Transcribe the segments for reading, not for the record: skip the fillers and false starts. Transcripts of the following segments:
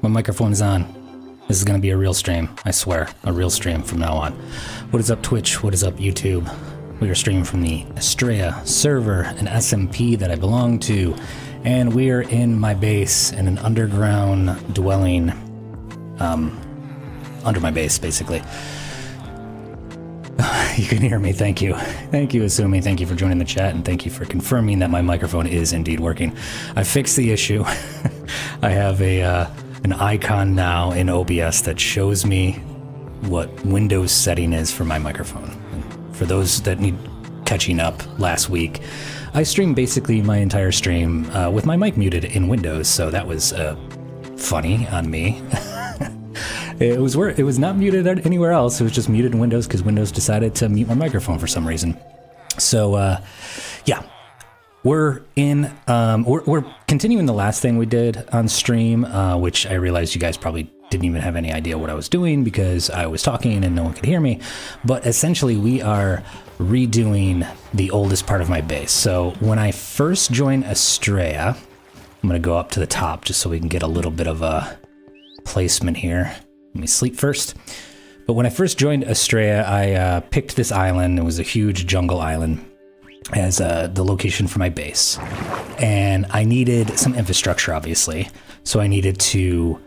My microphone is on. This is going to be a real stream. I swear, a real stream from now on. What is up, Twitch? What is up, YouTube? We are streaming from the Astraea server, an SMP that I belong to, and we are in my base in an underground dwelling, under my base, basically. You can hear me. Thank you. Thank you, Asumi. Thank you for joining the chat, and thank you for confirming that my microphone is indeed working. I fixed the issue. I have an icon now in OBS that shows me what Windows setting is for my microphone. And for those that need catching up, last week I streamed basically my entire stream with my mic muted in Windows, so that was funny on me. It was not muted anywhere else. It was just muted in Windows because Windows decided to mute my microphone for some reason. So yeah, we're continuing the last thing we did on stream, which I realized you guys probably didn't even have any idea what I was doing because I was talking and no one could hear me. But essentially, we are redoing the oldest part of my base. So when I first joined Astraea, I'm going to go up to the top just so we can get a little bit of a placement here. Let me sleep first. But when I first joined Astraea, I picked this island. It was a huge jungle island as the location for my base. And I needed some infrastructure, obviously. So I needed to,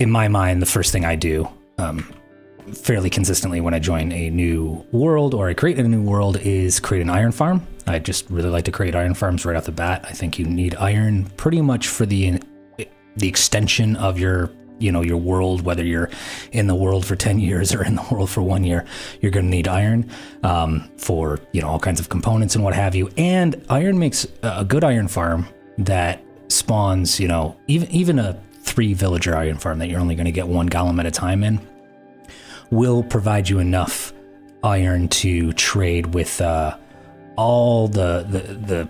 in my mind, the first thing I do fairly consistently when I join a new world or I create a new world is create an iron farm. I just really like to create iron farms right off the bat. I think you need iron pretty much for the extension of your world, whether you're in the world for 10 years or in the world for 1 year, you're going to need iron for, all kinds of components and what have you. And iron makes a good iron farm that spawns, even a 3 villager iron farm that you're only going to get 1 golem at a time in will provide you enough iron to trade with all the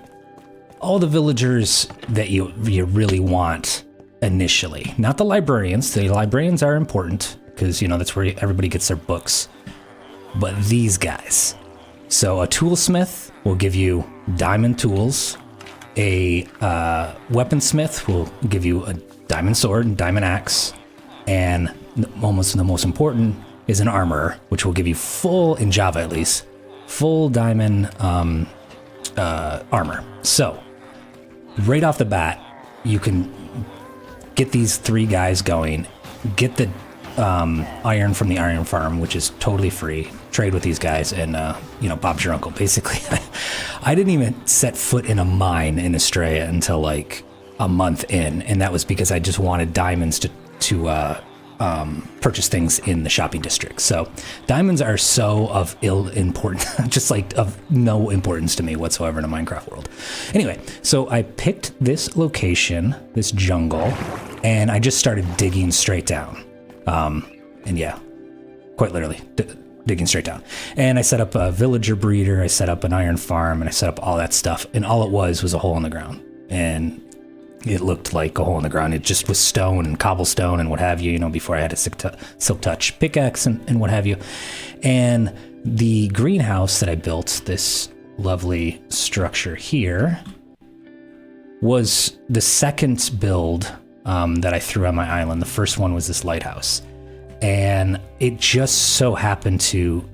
villagers that you really want initially. Not the librarians. The librarians are important because, that's where everybody gets their books. But these guys. So a toolsmith will give you diamond tools. A weaponsmith will give you a diamond sword and diamond axe. And almost the most important is an armorer, which will give you full, in Java at least, full diamond armor. So right off the bat, you can get these 3 guys going, get the iron from the iron farm, which is totally free, trade with these guys, and Bob's your uncle. Basically, I didn't even set foot in a mine in Astraea until like a month in, and that was because I just wanted diamonds to purchase things in the shopping district. So diamonds are so of ill importance, just like of no importance to me whatsoever in a Minecraft world. Anyway, so I picked this location, this jungle, and I just started digging straight down. And yeah, quite literally digging straight down. And I set up a villager breeder, I set up an iron farm, and I set up all that stuff. And all it was a hole in the ground. And it looked like a hole in the ground. It just was stone and cobblestone and what have you, before I had a silk touch pickaxe and what have you. And the greenhouse that I built, this lovely structure here, was the second build that I threw on my island. The first one was this lighthouse. And it just so happened to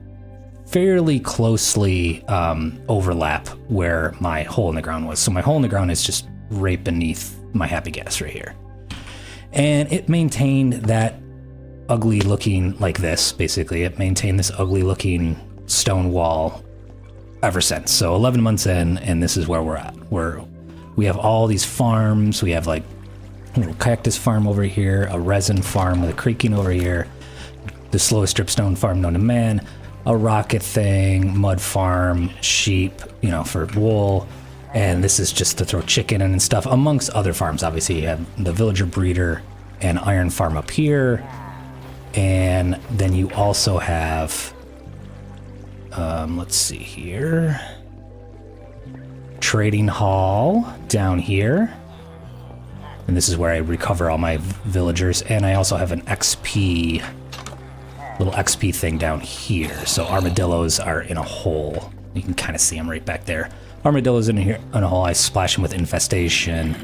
fairly closely overlap where my hole in the ground was. So my hole in the ground is just right beneath my happy gas right here. And it maintained that ugly looking like this, basically. It maintained this ugly looking stone wall ever since. So 11 months in, and this is where we're at. We have all these farms. We have like a little cactus farm over here, a resin farm with a creeking over here, the slowest dripstone farm known to man, a rocket thing, mud farm, sheep, for wool. And this is just to throw chicken in and stuff, amongst other farms. Obviously, you have the villager breeder and iron farm up here. And then you also have, let's see here, trading hall down here. And this is where I recover all my villagers. And I also have an little XP thing down here. So armadillos are in a hole. You can kind of see them right back there. Armadillos in a hole. I splash them with infestation.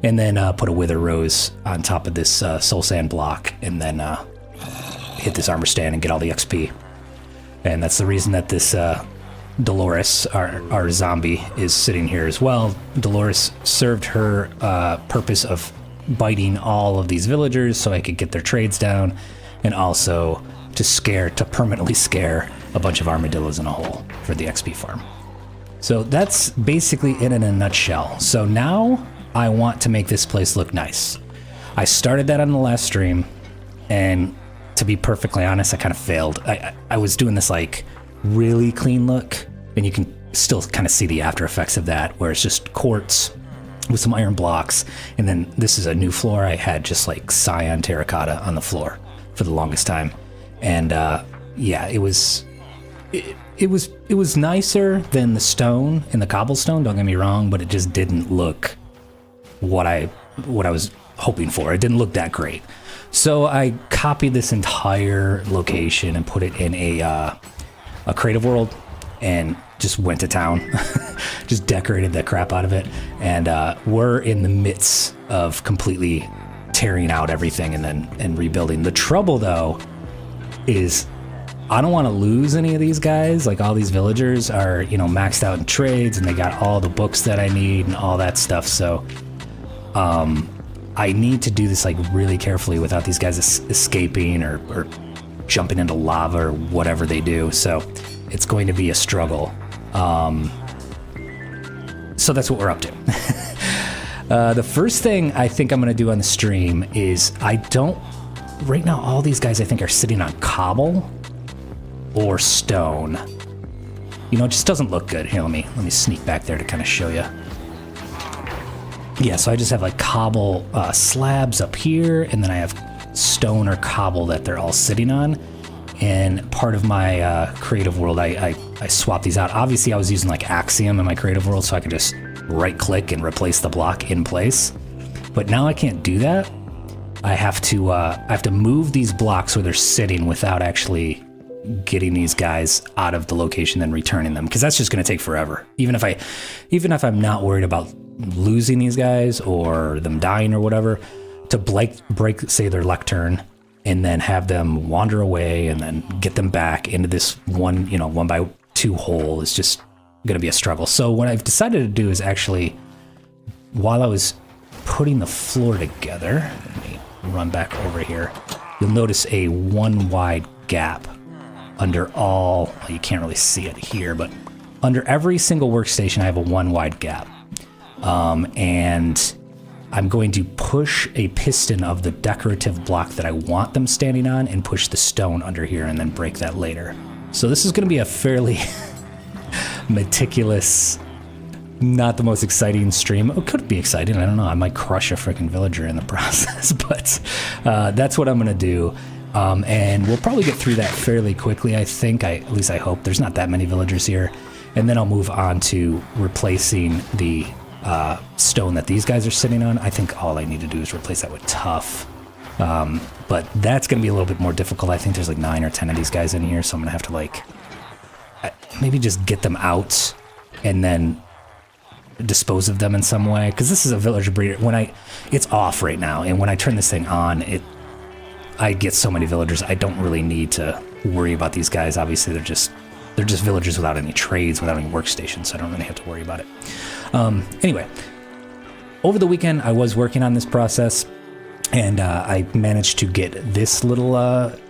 and then put a wither rose on top of this soul sand block, and then hit this armor stand and get all the XP. And that's the reason that this Dolores, our zombie, is sitting here as well. Dolores served her purpose of biting all of these villagers so I could get their trades down, and also to permanently scare a bunch of armadillos in a hole for the XP farm. So that's basically it in a nutshell. So now I want to make this place look nice. I started that on the last stream, and to be perfectly honest, I kind of failed. I was doing this like really clean look, and you can still kind of see the after effects of that, where it's just quartz with some iron blocks, and then this is a new floor. I had just like cyan terracotta on the floor for the longest time, and yeah, it was nicer than the stone and the cobblestone, don't get me wrong, but it just didn't look what I was hoping for. It didn't look that great. So I copied this entire location and put it in a creative world and just went to town. Just decorated the crap out of it. And we're in the midst of completely tearing out everything and rebuilding. The trouble though is I don't want to lose any of these guys. Like, all these villagers are, you know, maxed out in trades, and they got all the books that I need and all that stuff. So I need to do this like really carefully without these guys escaping or jumping into lava or whatever they do. So it's going to be a struggle. So that's what we're up to. The first thing I think I'm going to do on the stream is right now all these guys I think are sitting on cobble or stone. You know, it just doesn't look good. Here, let me sneak back there to kind of show you. Yeah, so I just have like cobble slabs up here, and then I have stone or cobble that they're all sitting on. And part of my creative world, I swapped these out. Obviously, I was using like Axiom in my creative world, so I could just right click and replace the block in place. But now I can't do that. I have to move these blocks where they're sitting without actually getting these guys out of the location and returning them, because that's just going to take forever. Even if I'm not worried about losing these guys or them dying or whatever, to break say their lectern and then have them wander away and then get them back into this one by two hole is just going to be a struggle. So what I've decided to do is actually, while I was putting the floor together, let me run back over here, you'll notice a one wide gap under all, well, you can't really see it here, but under every single workstation I have a one wide gap. And I'm going to push a piston of the decorative block that I want them standing on and push the stone under here and then break that later. So this is going to be a fairly meticulous, not the most exciting stream. It could be exciting, I don't know. I might crush a freaking villager in the process, but that's what I'm going to do. And we'll probably get through that fairly quickly, I think. At least I hope. There's not that many villagers here. And then I'll move on to replacing the stone that these guys are sitting on. I think all I need to do is replace that with tough. But that's going to be a little bit more difficult. I think there's like 9 or 10 of these guys in here, so I'm going to have to like maybe just get them out and then dispose of them in some way. Because this is a villager breeder. It's off right now, and when I turn this thing on, I get so many villagers. I don't really need to worry about these guys. Obviously, they're just villagers without any trades, without any workstations, so I don't really have to worry about it. Anyway, over the weekend, I was working on this process, and I managed to get this little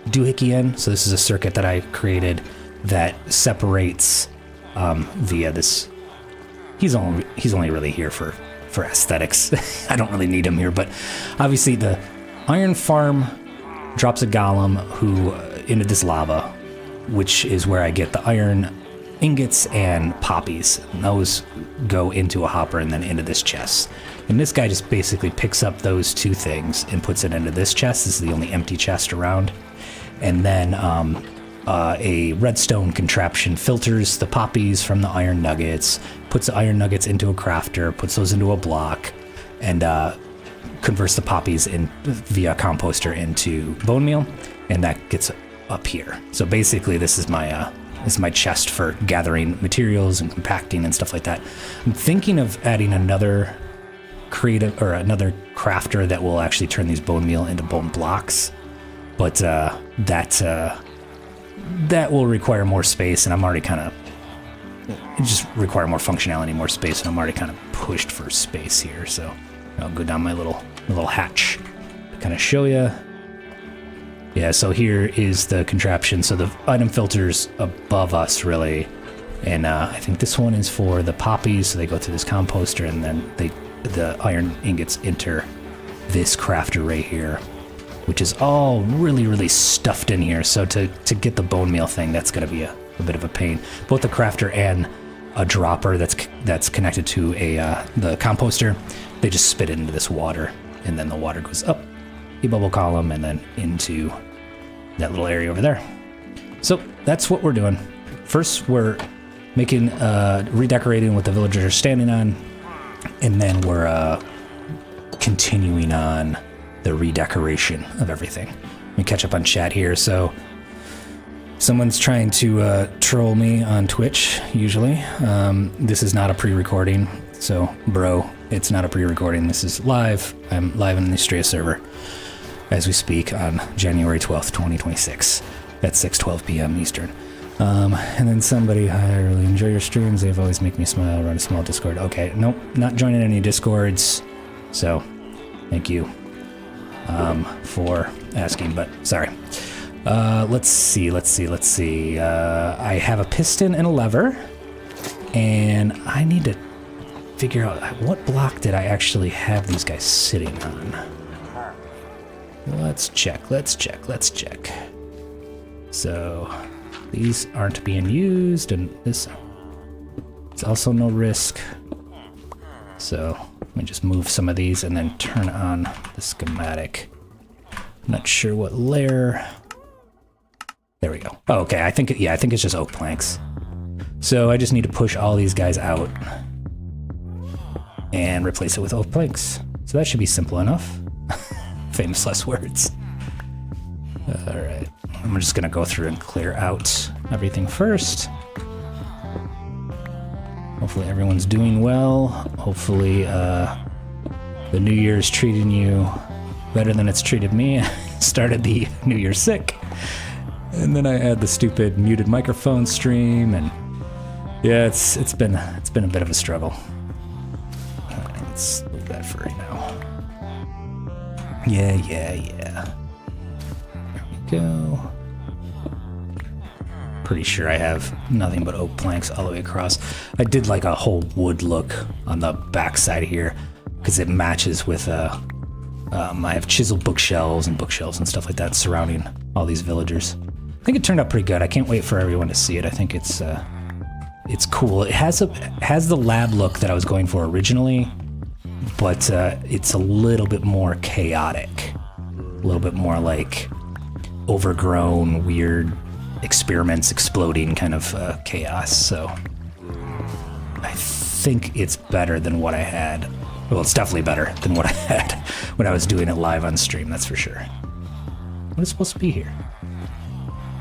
doohickey in. So this is a circuit that I created that separates via this. He's only really here for aesthetics. I don't really need him here, but obviously the iron farm drops a golem who into this lava, which is where I get the iron ingots and poppies. And those go into a hopper and then into this chest. And this guy just basically picks up those two things and puts it into this chest. This is the only empty chest around. And then a redstone contraption filters the poppies from the iron nuggets, puts the iron nuggets into a crafter, puts those into a block, and converts the poppies in via composter into bone meal, and that gets up here. So basically, this is my chest for gathering materials and compacting and stuff like that. I'm thinking of adding another create another crafter that will actually turn these bone meal into bone blocks, but that will require more space, and I'm already kind of just require more functionality, more space, and I'm already kind of pushed for space here. So I'll go down my little hatch to kind of show you. Yeah, so here is the contraption. So the item filter's above us, really. And I think this one is for the poppies, so they go through this composter, and then the iron ingots enter this crafter right here, which is all really, really stuffed in here. So to get the bone meal thing, that's going to be a bit of a pain. Both the crafter and a dropper that's connected to the composter, they just spit it into this water, and then the water goes up the bubble column and then into that little area over there. So that's what we're doing. First, we're making redecorating what the villagers are standing on, and then we're continuing on the redecoration of everything. Let me catch up on chat here. So someone's trying to troll me on Twitch, usually. This is not a pre-recording, so bro, it's not a pre-recording. This is live. I'm live on the Astraea server as we speak on January 12th, 2026 at 6:12 p.m. Eastern. And then somebody, I really enjoy your streams. They've always make me smile. Run a small Discord. Okay, nope, not joining any Discords. So thank you for asking, but sorry. Let's see. I have a piston and a lever, and I need to figure out what block did I actually have these guys sitting on. Let's check. So these aren't being used, and this is also no risk. So let me just move some of these and then turn on the schematic. Not sure what layer. There we go. Oh, okay, I think it's just oak planks. So I just need to push all these guys out and replace it with oak planks. So that should be simple enough. Famous last words. All right, I'm just gonna go through and clear out everything first. Hopefully everyone's doing well. Hopefully the New Year's treating you better than it's treated me. I started the New Year sick, and then I had the stupid muted microphone stream, and yeah, it's been a bit of a struggle. Let's move that for right now. Yeah. There we go. Pretty sure I have nothing but oak planks all the way across. I did like a whole wood look on the back side here because it matches with I have chiseled bookshelves and stuff like that surrounding all these villagers. I think it turned out pretty good. I can't wait for everyone to see it. I think it's cool. It has the lab look that I was going for originally, but it's a little bit more chaotic, a little bit more like overgrown, weird experiments exploding kind of chaos. So I think it's better than what I had. Well, it's definitely better than what I had when I was doing it live on stream, that's for sure. What is supposed to be here?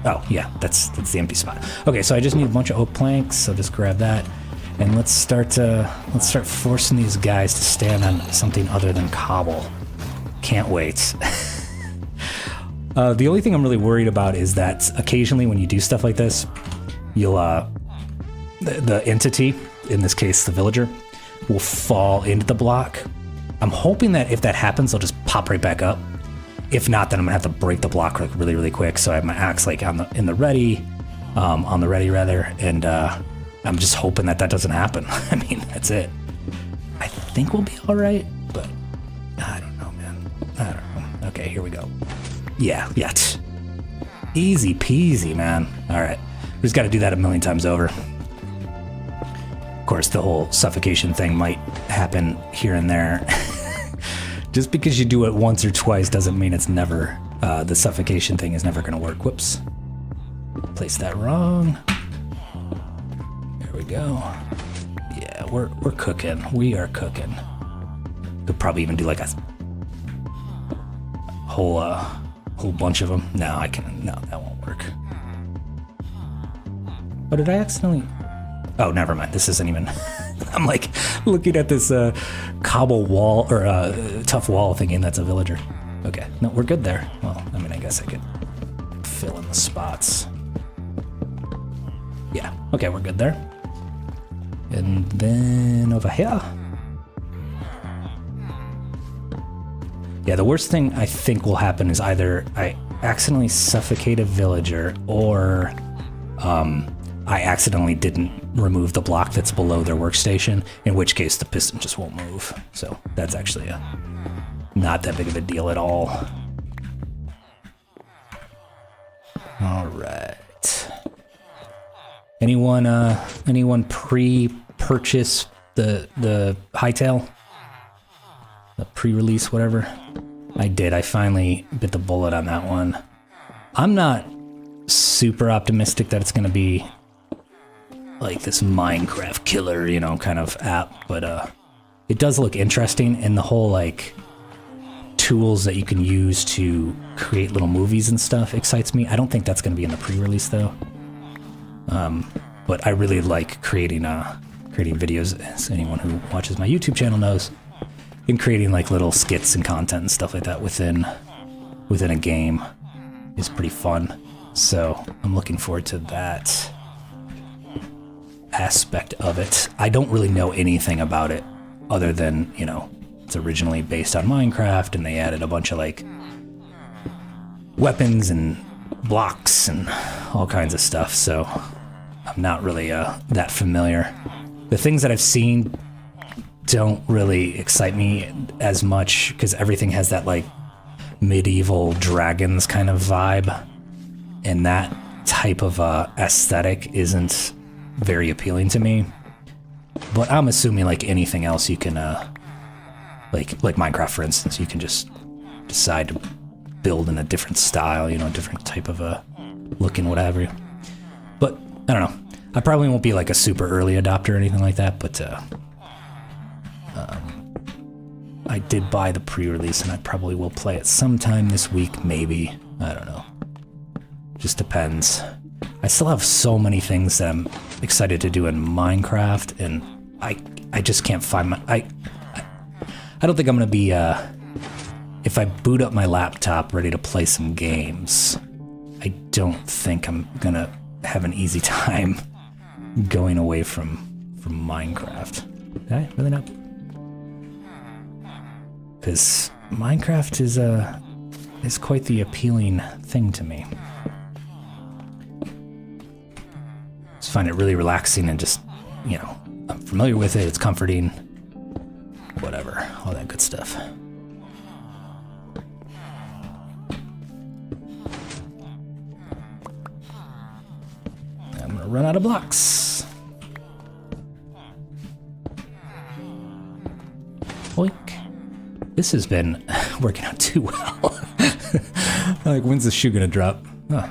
Oh, yeah, that's the empty spot. Okay, so I just need a bunch of oak planks, so just grab that. And let's start forcing these guys to stand on something other than cobble. Can't wait. The only thing I'm really worried about is that occasionally when you do stuff like this, you'll the entity, in this case the villager, will fall into the block. I'm hoping that if that happens, they'll just pop right back up. If not, then I'm gonna have to break the block like really, really quick. So I have my axe like on the ready, and I'm just hoping that doesn't happen. I mean, that's it. I think we'll be all right, but I don't know, man. I don't know. Okay, here we go. Yeah. Easy peasy, man. All right, we just got to do that a million times over. Of course, the whole suffocation thing might happen here and there. Just because you do it once or twice doesn't mean it's never, the suffocation thing is never going to work. Whoops. Place that wrong. There we go. Yeah, we're cooking. We are cooking. Could probably even do like a whole bunch of them. No, that won't work. Oh, did I accidentally? Oh, never mind. This isn't even I'm like looking at this cobble wall or tough wall thinking that's a villager. Okay, no, we're good there. Well, I mean, I guess I could fill in the spots. Yeah, okay, we're good there. And then over here. Yeah, the worst thing I think will happen is either I accidentally suffocate a villager or I accidentally didn't remove the block that's below their workstation, in which case the piston just won't move. So that's actually not that big of a deal at all. All right. Anyone pre-purchase the hightail? The pre-release, whatever? I did. I finally bit the bullet on that one. I'm not super optimistic that it's going to be like this Minecraft killer, you know, kind of app, but it does look interesting, and the whole like tools that you can use to create little movies and stuff excites me. I don't think that's going to be in the pre-release though. But I really like creating videos, as anyone who watches my YouTube channel knows, and creating like little skits and content and stuff like that within a game is pretty fun. So I'm looking forward to that aspect of it. I don't really know anything about it other than, you know, it's originally based on Minecraft and they added a bunch of like weapons and blocks and all kinds of stuff. So I'm not really that familiar. The things that I've seen don't really excite me as much because everything has that like medieval dragons kind of vibe, and that type of aesthetic isn't very appealing to me. But I'm assuming like anything else you can like Minecraft, for instance, you can just decide to build in a different style, you know, a different type of look and whatever. But I don't know. I probably won't be like a super early adopter or anything like that, but I did buy the pre-release and I probably will play it sometime this week, maybe. I don't know. Just depends. I still have so many things that I'm excited to do in Minecraft, and I just can't find my... I don't think I'm gonna be, if I boot up my laptop ready to play some games, I don't think I'm gonna have an easy time going away from Minecraft. Did I really not? Because Minecraft is quite the appealing thing to me. Just find it really relaxing and just, you know, I'm familiar with it, it's comforting, whatever, all that good stuff. I'm gonna run out of blocks. Oink. This has been working out too well. Like, when's the shoe gonna drop? Oh,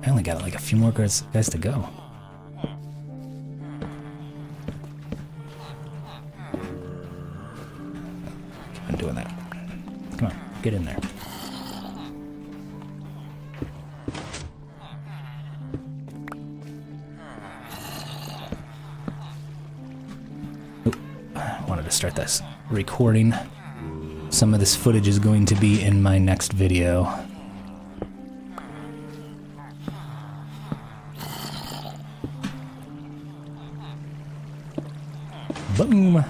I only got like a few more guys to go. Keep on doing that. Come on, get in there. Oop, I wanted to start this recording. Some of this footage is going to be in my next video. Boom!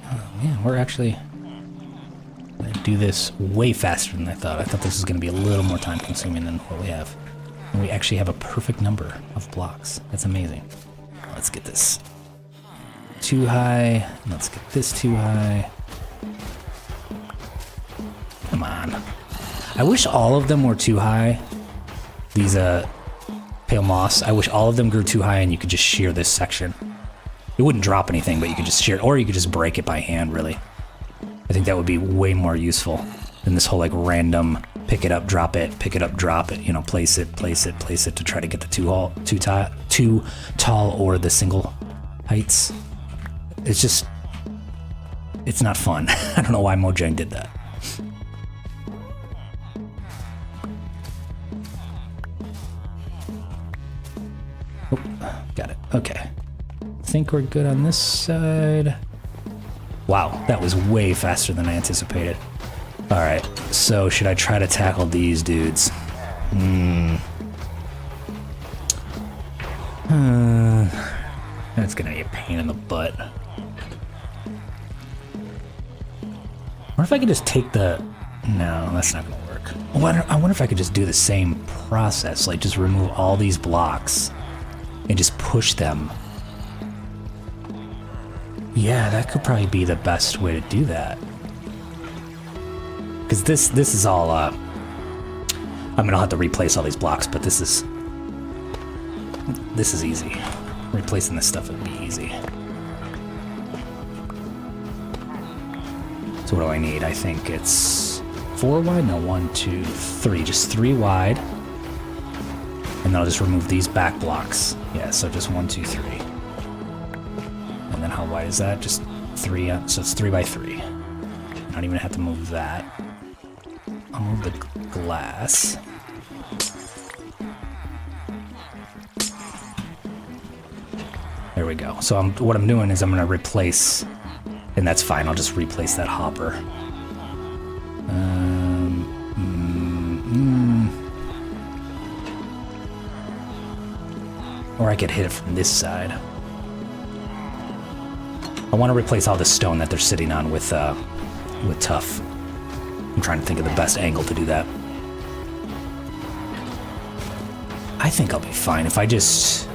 Oh man, we're actually gonna do this way faster than I thought. I thought this was gonna be a little more time consuming than what we have. And we actually have a perfect number of blocks. That's amazing. Let's get this too high. Let's get this too high. Come on. I wish all of them were too high. These pale moss. I wish all of them grew too high and you could just shear this section. It wouldn't drop anything, but you could just shear it, or you could just break it by hand, really. I think that would be way more useful than this whole like random pick it up, drop it, pick it up, drop it, you know, place it to try to get the too tall or the single heights. It's just, it's not fun. I don't know why Mojang did that. Oh, think we're good on this side. Wow, that was way faster than I anticipated. All right, so should I try to tackle these dudes? That's gonna be a pain in the butt. What if I could just take the... No, that's not gonna work. I wonder if I could just do the same process, like just remove all these blocks and just push them. Yeah, that could probably be the best way to do that. Because this is all, I mean, I'll have to replace all these blocks, but this is easy. Replacing this stuff would be easy. So what do I need? I think it's 4 wide? No, 1, 2, 3. Just 3 wide. And then I'll just remove these back blocks. Yeah, so just 1, 2, 3. And then how wide is that? Just 3, so it's 3 by 3. I don't even have to move that. I'll move the glass. There we go. So what I'm doing is I'm going to replace, and that's fine, I'll just replace that hopper. Or I could hit it from this side. I want to replace all the stone that they're sitting on with tuff. I'm trying to think of the best angle to do that. I think I'll be fine if I just...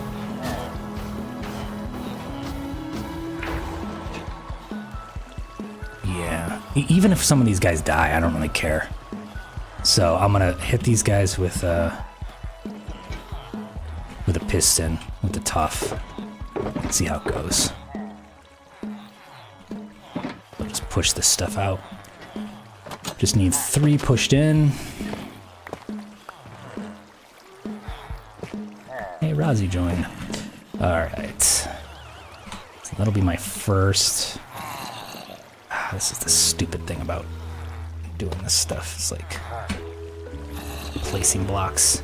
Yeah. Even if some of these guys die, I don't really care. So I'm gonna hit these guys with a piston, with the tuff. Let's see how it goes. I'll just push this stuff out. Just need 3 pushed in. Hey, Rozzy joined. Alright. So that'll be my first. This is the stupid thing about doing this stuff. It's like placing blocks.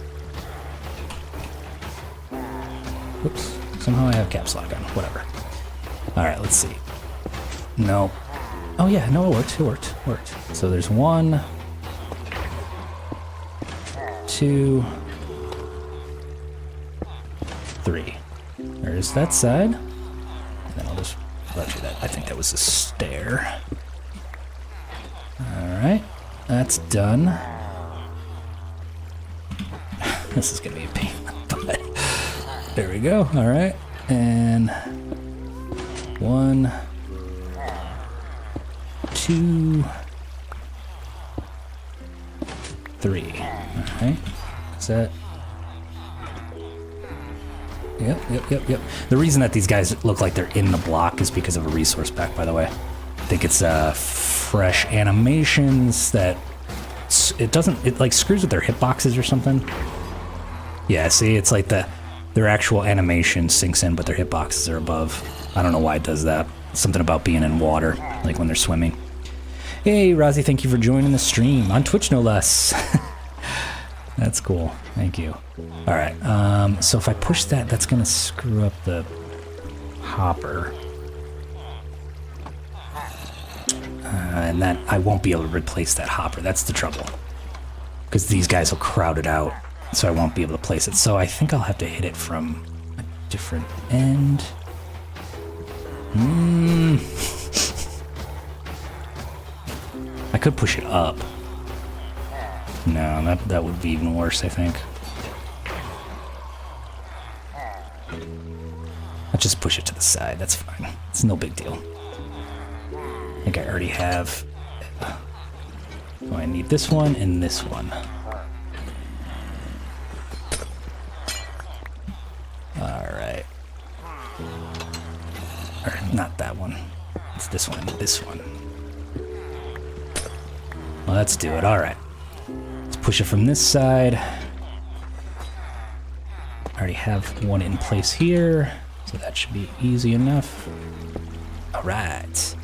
Oops. Somehow I have caps lock on. Whatever. Alright, let's see. No. Oh yeah, no, it worked. It worked. It worked. So there's 1, 2, 3. There's that side. And then I'll just rotate that. I think that was a stair. Alright. That's done. This is gonna be a pain in the butt. There we go. Alright. And 1, 2, 3. Alright. Is that... Yep. The reason that these guys look like they're in the block is because of a resource pack, by the way. I think it's fresh animations that... It like screws with their hitboxes or something. Yeah, see, it's like their actual animation sinks in, but their hitboxes are above. I don't know why it does that. Something about being in water, like when they're swimming. Hey, Rozzy, thank you for joining the stream. On Twitch, no less. That's cool. Thank you. All right. So if I push that, that's going to screw up the hopper. And that I won't be able to replace that hopper. That's the trouble. Because these guys will crowd it out. So I won't be able to place it. So I think I'll have to hit it from a different end. I could push it up. No, that would be even worse, I think. I'll just push it to the side. That's fine. It's no big deal. I think I already have... Oh, I need this one and this one. Alright. Or not that one. It's this one and this one. Well, let's do it. Alright. Let's push it from this side. I already have one in place here, so that should be easy enough. Alright.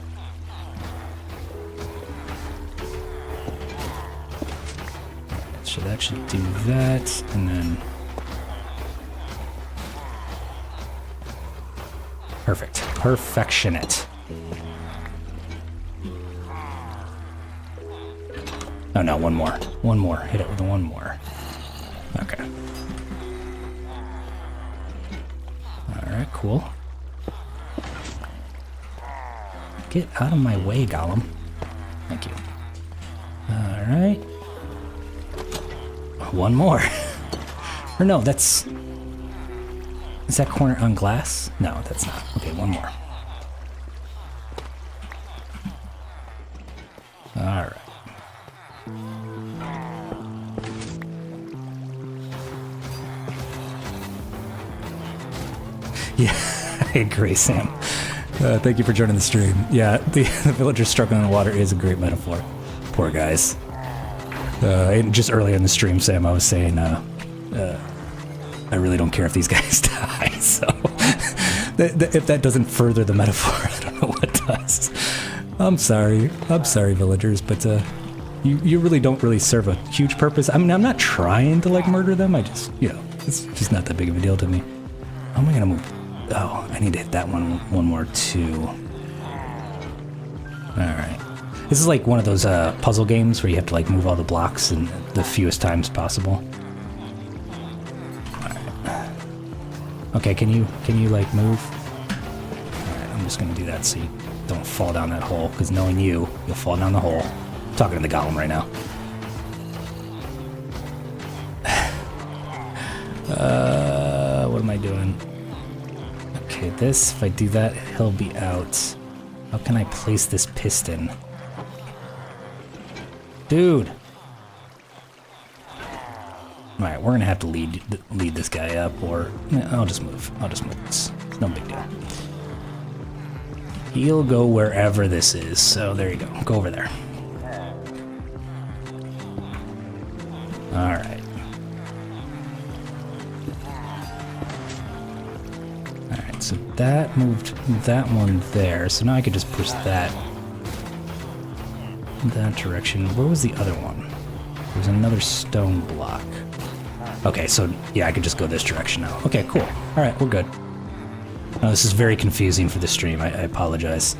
So that should do that, and then... Perfect. Perfectionate. Oh no, one more. One more. Hit it with one more. Okay. Alright, cool. Get out of my way, Gollum. Thank you. Alright. One more. Or no, that's... Is that corner on glass? No, that's not. Okay, one more. Alright. Yeah, I agree, Sam. Thank you for joining the stream. Yeah, the villagers struggling in the water is a great metaphor. Poor guys. And just earlier in the stream, Sam, I was saying, I really don't care if these guys die, so... if that doesn't further the metaphor, I don't know what does. I'm sorry, villagers, but you really don't really serve a huge purpose. I mean, I'm not trying to, like, murder them, I just, you know, it's just not that big of a deal to me. How am I gonna move? Oh, I need to hit that one more too. Alright. This is like one of those puzzle games where you have to like move all the blocks in the fewest times possible. Alright. Okay, can you like move? Alright, I'm just gonna do that so you don't fall down that hole, because knowing you'll fall down the hole. I'm talking to the golem right now. What am I doing? Okay, this, if I do that, he'll be out. How can I place this piston? Dude! Alright, we're gonna have to lead this guy up, or... I'll just move. It's no big deal. He'll go wherever this is, so there you go. Go over there. Alright. Alright, so that moved that one there, so now I could just push that that direction. Where was the other one? There's another stone block. Okay, so yeah, I could just go this direction now. Okay, cool. Alright, we're good. Oh, this is very confusing for the stream. I apologize.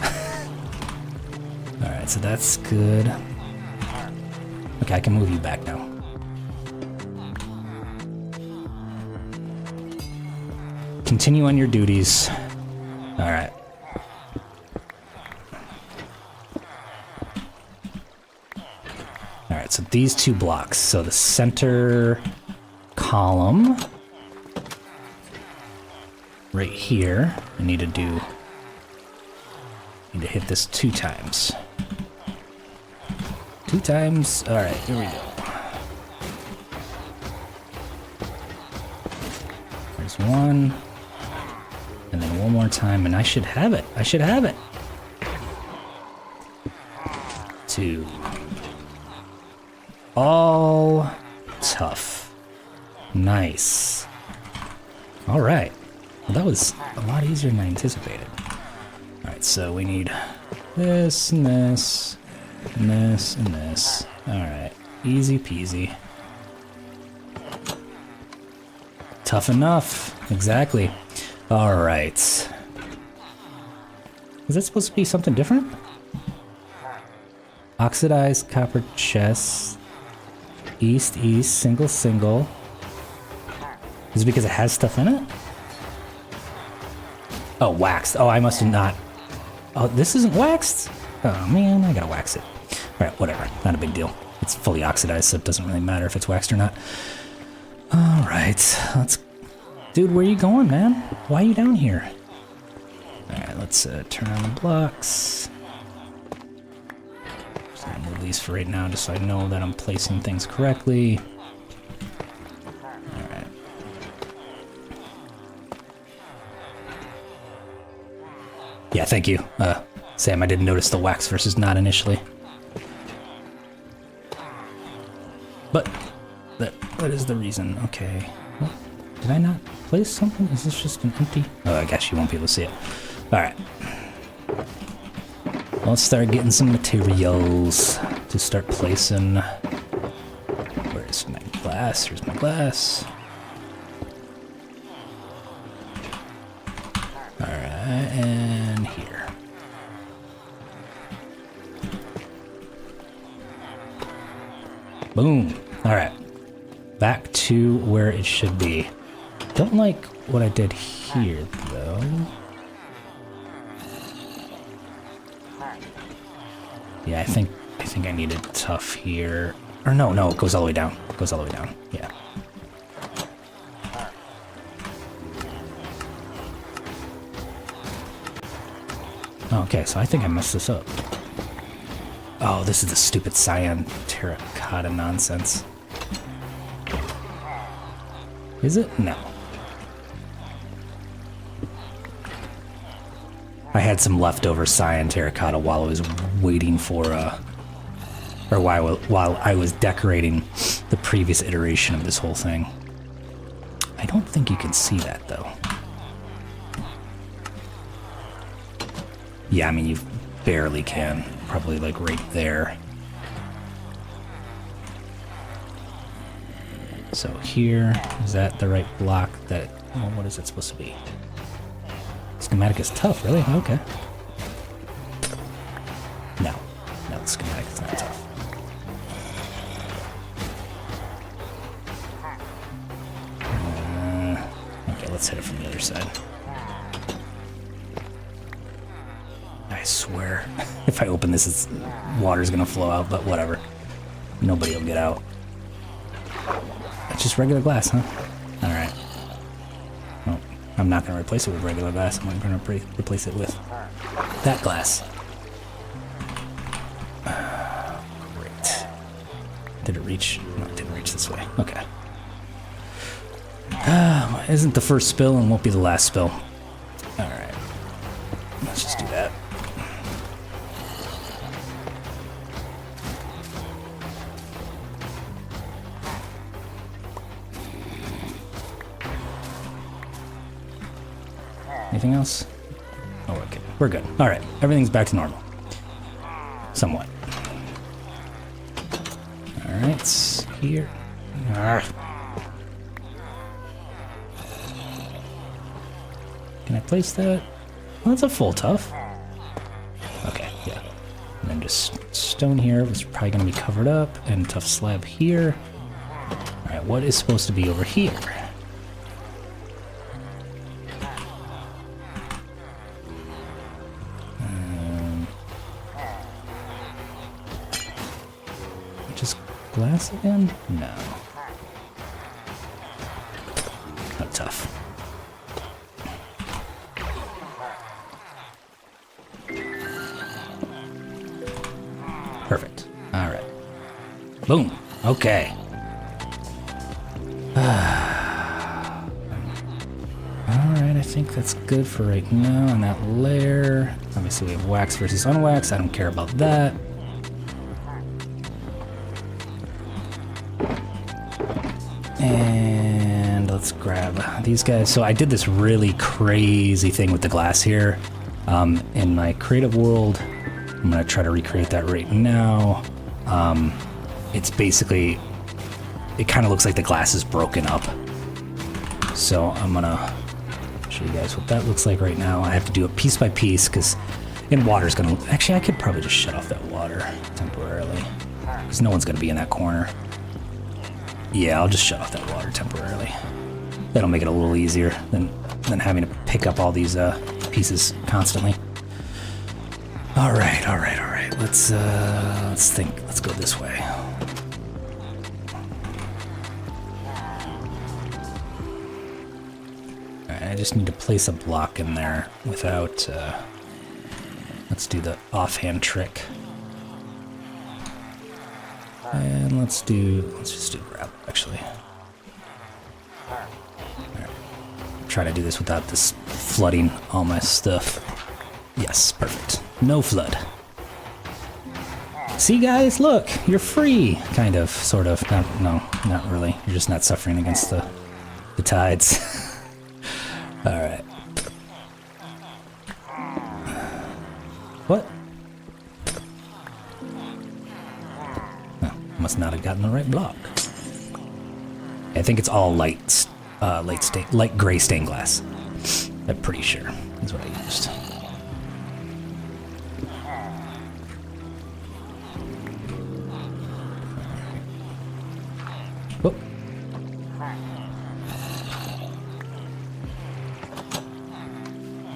Alright, so that's good. Okay, I can move you back now. Continue on your duties. Alright. Alright, so these two blocks. So the center column right here. I need to hit this 2 times. 2 times. Alright, here we go. There's 1. And then 1 more time, and I should have it. 2. All tough. Nice. All right. Well, that was a lot easier than I anticipated. All right, so we need this and this and this and this. All right, easy peasy. Tough enough. Exactly. All right. Is that supposed to be something different? Oxidized copper chest. East, east, single, single. Is it because it has stuff in it? Oh, waxed. Oh, I must have not. Oh, this isn't waxed? Oh, man, I gotta wax it. All right, whatever. Not a big deal. It's fully oxidized, so it doesn't really matter if it's waxed or not. All right, let's... Dude, where are you going, man? Why are you down here? All right, let's turn on the blocks. Just gonna move these for right now, just so I know that I'm placing things correctly. All right. Yeah, thank you, Sam. I didn't notice the wax versus not initially, but that is the reason. Okay. What? Did I not place something? Is this just an empty? Oh, I guess you won't be able to see it. All right. Let's start getting some materials to start placing. Where's my glass? Here's my glass. All right. And here. Boom. All right. Back to where it should be. Don't like what I did here, though. Yeah, I think I needed tough here. Or no, it goes all the way down. It goes all the way down. Yeah. Okay, so I think I messed this up. Oh, this is the stupid cyan terracotta nonsense. Is it? No. I had some leftover cyan terracotta while I was waiting for, or while I was decorating the previous iteration of this whole thing. I don't think you can see that, though. Yeah, I mean, you barely can. Probably, like, right there. So here, is that the right block that... Well, what is it supposed to be? Schematic is tough, really? Okay. No, the schematic is not tough. Okay, let's hit it from the other side. I swear, if I open this, water's gonna flow out, but whatever. Nobody will get out. It's just regular glass, huh? Alright. Well, I'm not gonna replace it with regular glass. I'm gonna replace it with that glass. Great. Did it reach? No, it didn't reach this way. Okay. Isn't the first spill and won't be the last spill. Alright. Let's just do that. Anything else? Oh, okay. We're good. All right. Everything's back to normal. Somewhat. All right. Here. Can I place that? Well, that's a full tough. Okay, yeah. And then just stone here was probably going to be covered up, and tough slab here. All right. What is supposed to be over here? Glass again? No. Not tough. Perfect. All right. Boom. Okay. All right, I think that's good for right now on that layer. Obviously, we have wax versus unwax. I don't care about that. And let's grab these guys. So I did this really crazy thing with the glass here. In my creative world, I'm going to try to recreate that right now. It's basically, it kind of looks like the glass is broken up. So I'm going to show you guys what that looks like right now. I have to do it piece by piece because water's going to, actually I could probably just shut off that water temporarily because no one's going to be in that corner. Yeah, I'll just shut off that water temporarily. That'll make it a little easier than having to pick up all these pieces constantly. All right. Let's think. Let's go this way. All right, I just need to place a block in there without. Let's do the offhand trick. And let's just do gravel, actually. Right. Try to do this without this flooding all my stuff. Yes, perfect. No flood. See, guys, look, you're free, kind of, sort of. No, not really. You're just not suffering against the tides. All right. What? Must not have gotten the right block. I think it's all light gray stained glass. I'm pretty sure is what I used. Oh.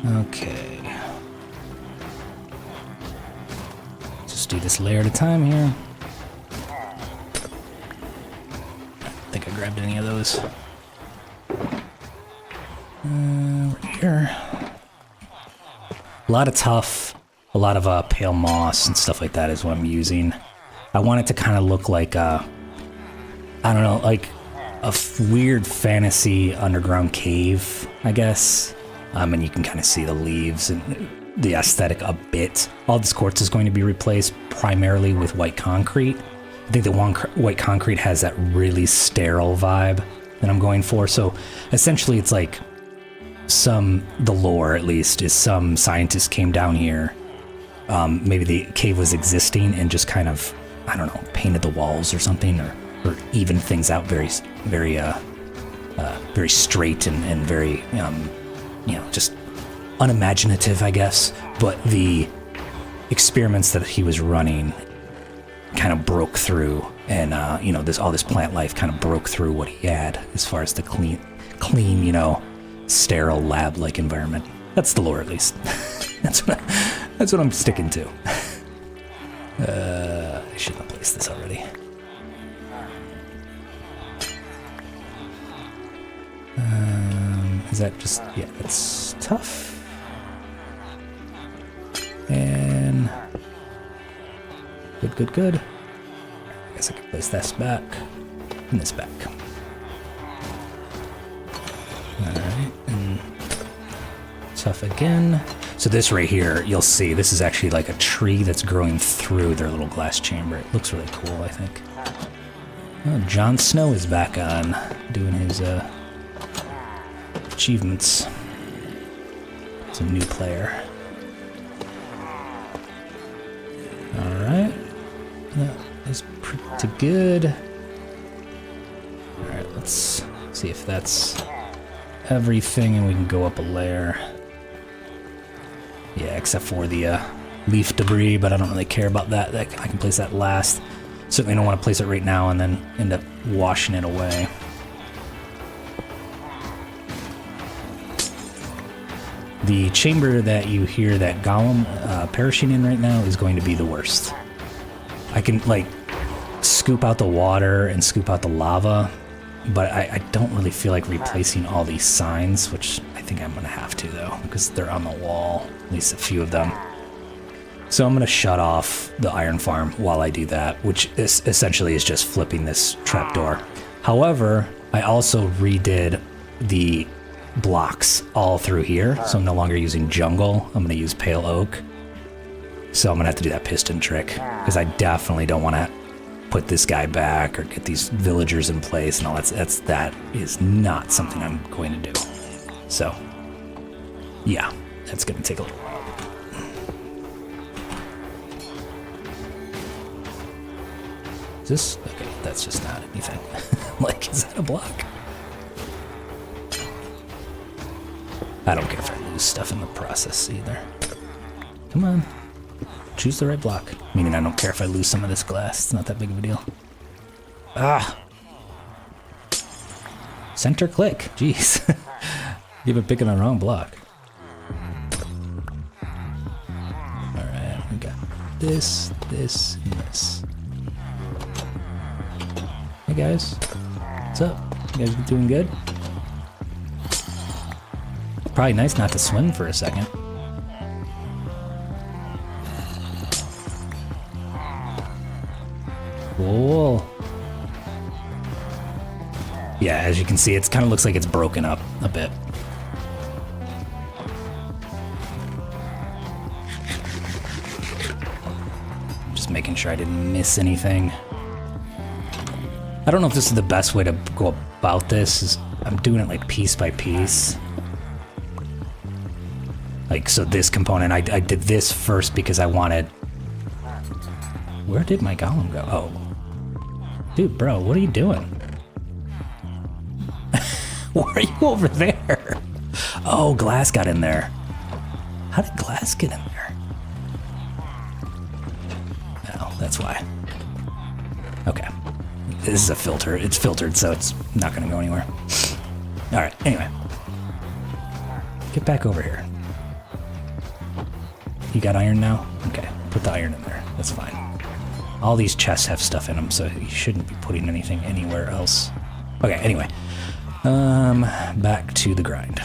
Okay. Just do this layer at a time here. I think I grabbed any of those. Right here. A lot of tuff, a lot of pale moss and stuff like that is what I'm using. I want it to kind of look like I don't know, like a weird fantasy underground cave, I guess. And you can kind of see the leaves and the aesthetic a bit. All this quartz is going to be replaced primarily with white concrete. I think the white concrete has that really sterile vibe that I'm going for. So essentially it's like the lore at least is some scientist came down here. Maybe the cave was existing and just kind of, I don't know, painted the walls or something, or evened things out very straight and very, just unimaginative, I guess. But the experiments that he was running kind of broke through, and all this plant life kind of broke through what he had as far as the clean, sterile lab-like environment. That's the lore, at least. that's what I'm sticking to. I should have placed this already. Is that just, yeah, that's tough. And good. I guess I can place this back and this back. Alright, and tough again. So this right here, you'll see, this is actually like a tree that's growing through their little glass chamber. It looks really cool, I think. Oh, Jon Snow is back on, doing his achievements. It's a new player. Alright. That is pretty good. Alright, let's see if that's everything, and we can go up a layer. Yeah, except for the leaf debris, but I don't really care about that. I can place that last. Certainly don't want to place it right now and then end up washing it away. The chamber that you hear that golem perishing in right now is going to be the worst. I can, like, scoop out the water and scoop out the lava, but I don't really feel like replacing all these signs, which I think I'm going to have to, though, because they're on the wall, at least a few of them. So I'm going to shut off the iron farm while I do that, which is essentially is just flipping this trapdoor. However, I also redid the blocks all through here, so I'm no longer using jungle. I'm going to use pale oak. So I'm going to have to do that piston trick, because I definitely don't want to put this guy back or get these villagers in place and all that. That is not something I'm going to do. So, yeah, that's going to take a little while. Is this? Okay, that's just not anything. Like, is that a block? I don't care if I lose stuff in the process either. Come on. Choose the right block. Meaning I don't care if I lose some of this glass. It's not that big of a deal. Ah! Center click. Jeez. You've been picking the wrong block. Alright, we got this, this, and this. Hey guys. What's up? You guys doing good? Probably nice not to swim for a second. Cool. Yeah, as you can see, it kind of looks like it's broken up a bit. Just making sure I didn't miss anything. I don't know if this is the best way to go about this. I'm doing it like piece by piece. Like, so this component, I did this first because I wanted... Where did my golem go? Oh. Dude, bro, what are you doing? Why are you over there? Oh, glass got in there. How did glass get in there? Oh, that's why. Okay. This is a filter. It's filtered, so it's not going to go anywhere. All right, anyway. Get back over here. You got iron now? Okay, put the iron in there. That's fine. All these chests have stuff in them, so you shouldn't be putting anything anywhere else. Okay, anyway. Back to the grind.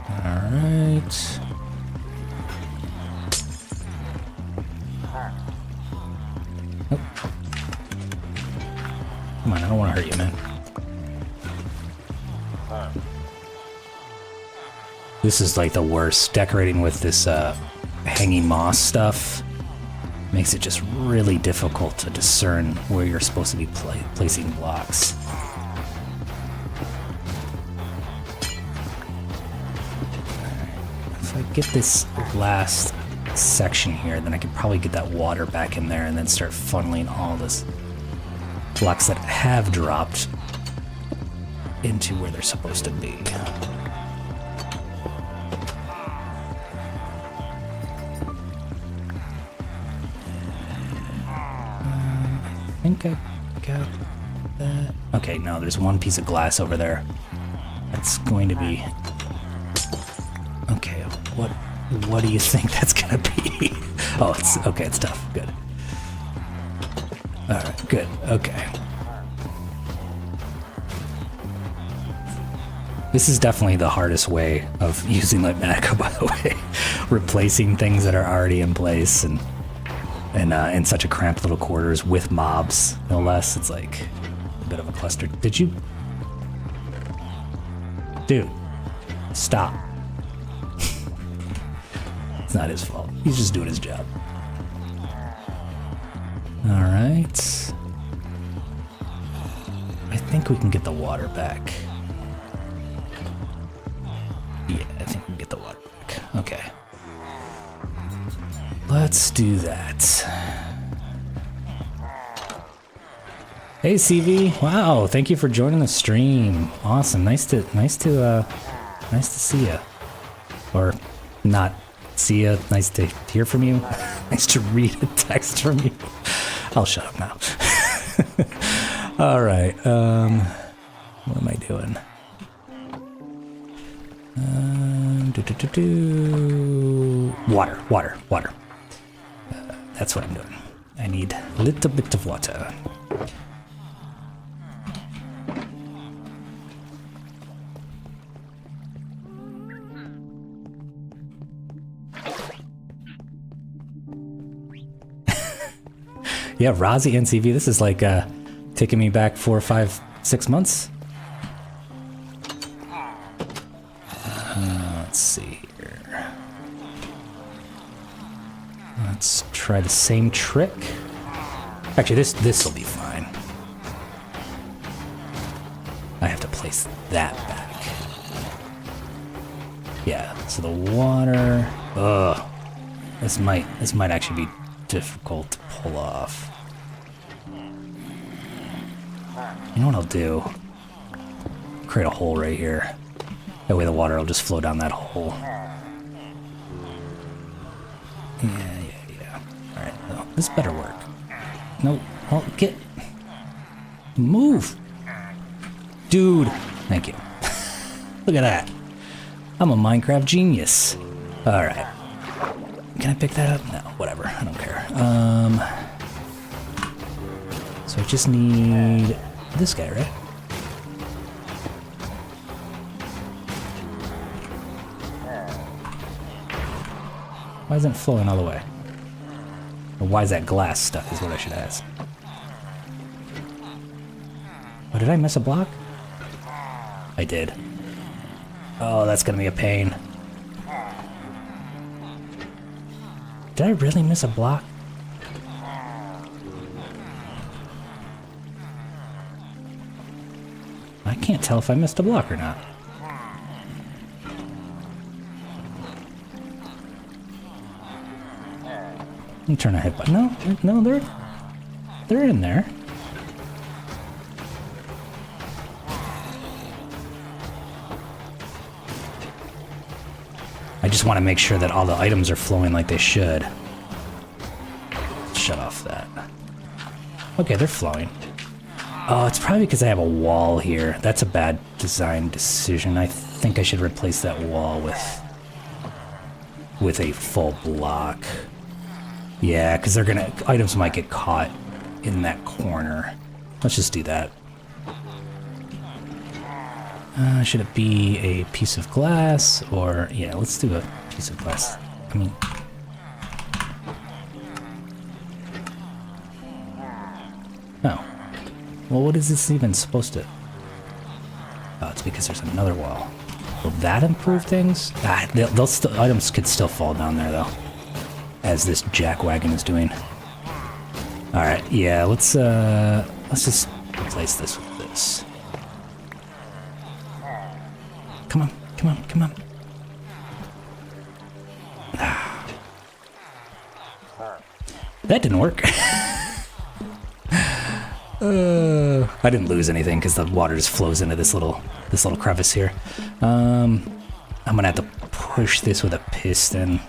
All right. Oh. Come on, I don't want to hurt you, man. This is like the worst. Decorating with this hanging moss stuff makes it just really difficult to discern where you're supposed to be placing blocks. If I get this last section here, then I could probably get that water back in there and then start funneling all this blocks that have dropped into where they're supposed to be. I think I got that. Okay, no, there's one piece of glass over there. That's going to be... Okay, what do you think that's gonna be? Oh, it's okay, it's tough. Good. Alright, good. Okay. This is definitely the hardest way of using Litmatica, by the way. Replacing things that are already in place and in such a cramped little quarters with mobs, no less. It's like a bit of a cluster. Did you? Dude, stop. It's not his fault. He's just doing his job. All right. I think we can get the water back. Yeah, I think we can get the water back. Okay. Let's do that. Hey CV, wow! Thank you for joining the stream. Awesome, nice to see you, or not see you. Nice to hear from you. Nice to read a text from you. I'll shut up now. All right. What am I doing? Water. That's what I'm doing. I need a little bit of water. Yeah, Rozzy NCV, this is like taking me back 4, 5, 6 months. Let's see here. Let's try the same trick. Actually, this will be fine. I have to place that back. Yeah, so the water. Ugh. This might actually be difficult to pull off. You know what I'll do? Create a hole right here. That way the water will just flow down that hole. Yeah. Alright, well, this better work. No, oh, get... Move! Dude! Thank you. Look at that. I'm a Minecraft genius. Alright. Can I pick that up? No, whatever. I don't care. So I just need this guy, right? Why isn't it flowing all the way? Or why is that glass stuck is what I should ask. Oh, did I miss a block? I did. Oh, that's gonna be a pain. Did I really miss a block? I can't tell if I missed a block or not. Let me turn a hit button. No, they're in there. just want to make sure that all the items are flowing like they should. Shut off that. Okay, they're flowing. Oh, it's probably because I have a wall here. That's a bad design decision. I think I should replace that wall with a full block. Yeah, because items might get caught in that corner. Let's just do that. Should it be a piece of glass or... Yeah, let's do a piece of glass. I mean... Oh. Well, what is this even supposed to... Oh, it's because there's another wall. Will that improve things? Items could still fall down there, though. As this jackwagon is doing. Alright, yeah, let's just replace this with this. Come on, come on, come on. That didn't work. I didn't lose anything because the water just flows into this little crevice here. I'm gonna have to push this with a piston.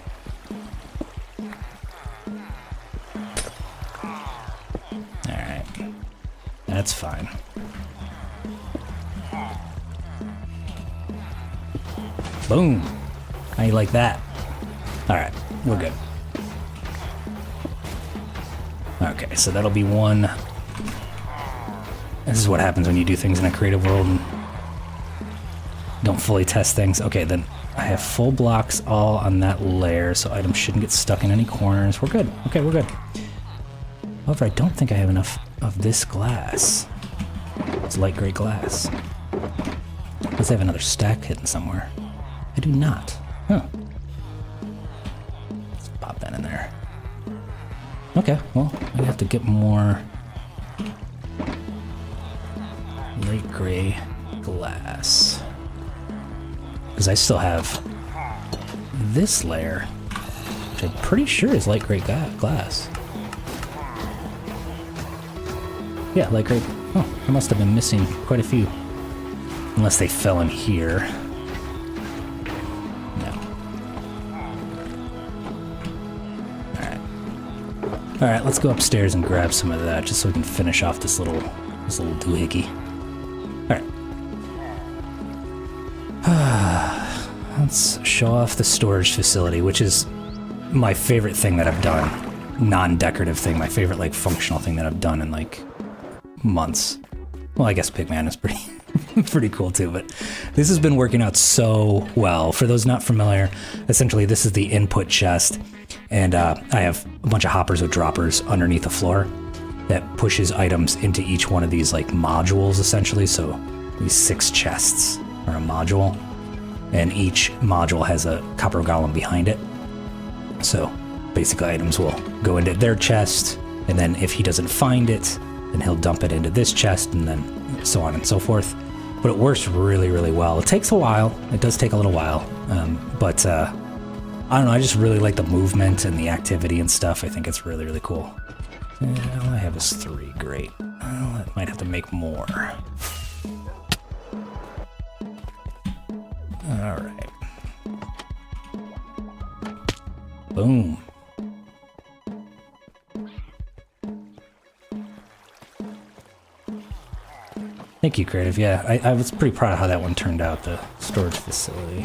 Alright. That's fine. Boom! How you like that? Alright, we're good. Okay, so that'll be one. This is what happens when you do things in a creative world and don't fully test things. Okay, then I have full blocks all on that layer, so items shouldn't get stuck in any corners. We're good. Okay, we're good. However, I don't think I have enough of this glass. It's light gray glass. Unless I have another stack hidden somewhere. I do not. Huh. Let's pop that in there. Okay, well, I have to get more light gray glass. Because I still have this layer, which I'm pretty sure is light gray glass. Yeah, light gray. Oh, I must have been missing quite a few. Unless they fell in here. Alright, let's go upstairs and grab some of that, just so we can finish off this little doohickey. Alright. Let's show off the storage facility, which is my favorite thing that I've done. Non-decorative thing, my favorite, like, functional thing that I've done in, like, months. Well, I guess Pigman is pretty cool too, but this has been working out so well. For those not familiar, essentially this is the input chest. And I have a bunch of hoppers with droppers underneath the floor that pushes items into each one of these like modules essentially. So these 6 chests are a module, and each module has a copper golem behind it. So basically items will go into their chest, and then if he doesn't find it, then he'll dump it into this chest, and then so on and so forth. But it works really, really well. It takes a while. It does take a little while, but I don't know, I just really like the movement and the activity and stuff. I think it's really, really cool. All I have is 3, great. Well, I might have to make more. Alright. Boom. Thank you, Creative. Yeah, I was pretty proud of how that one turned out, the storage facility.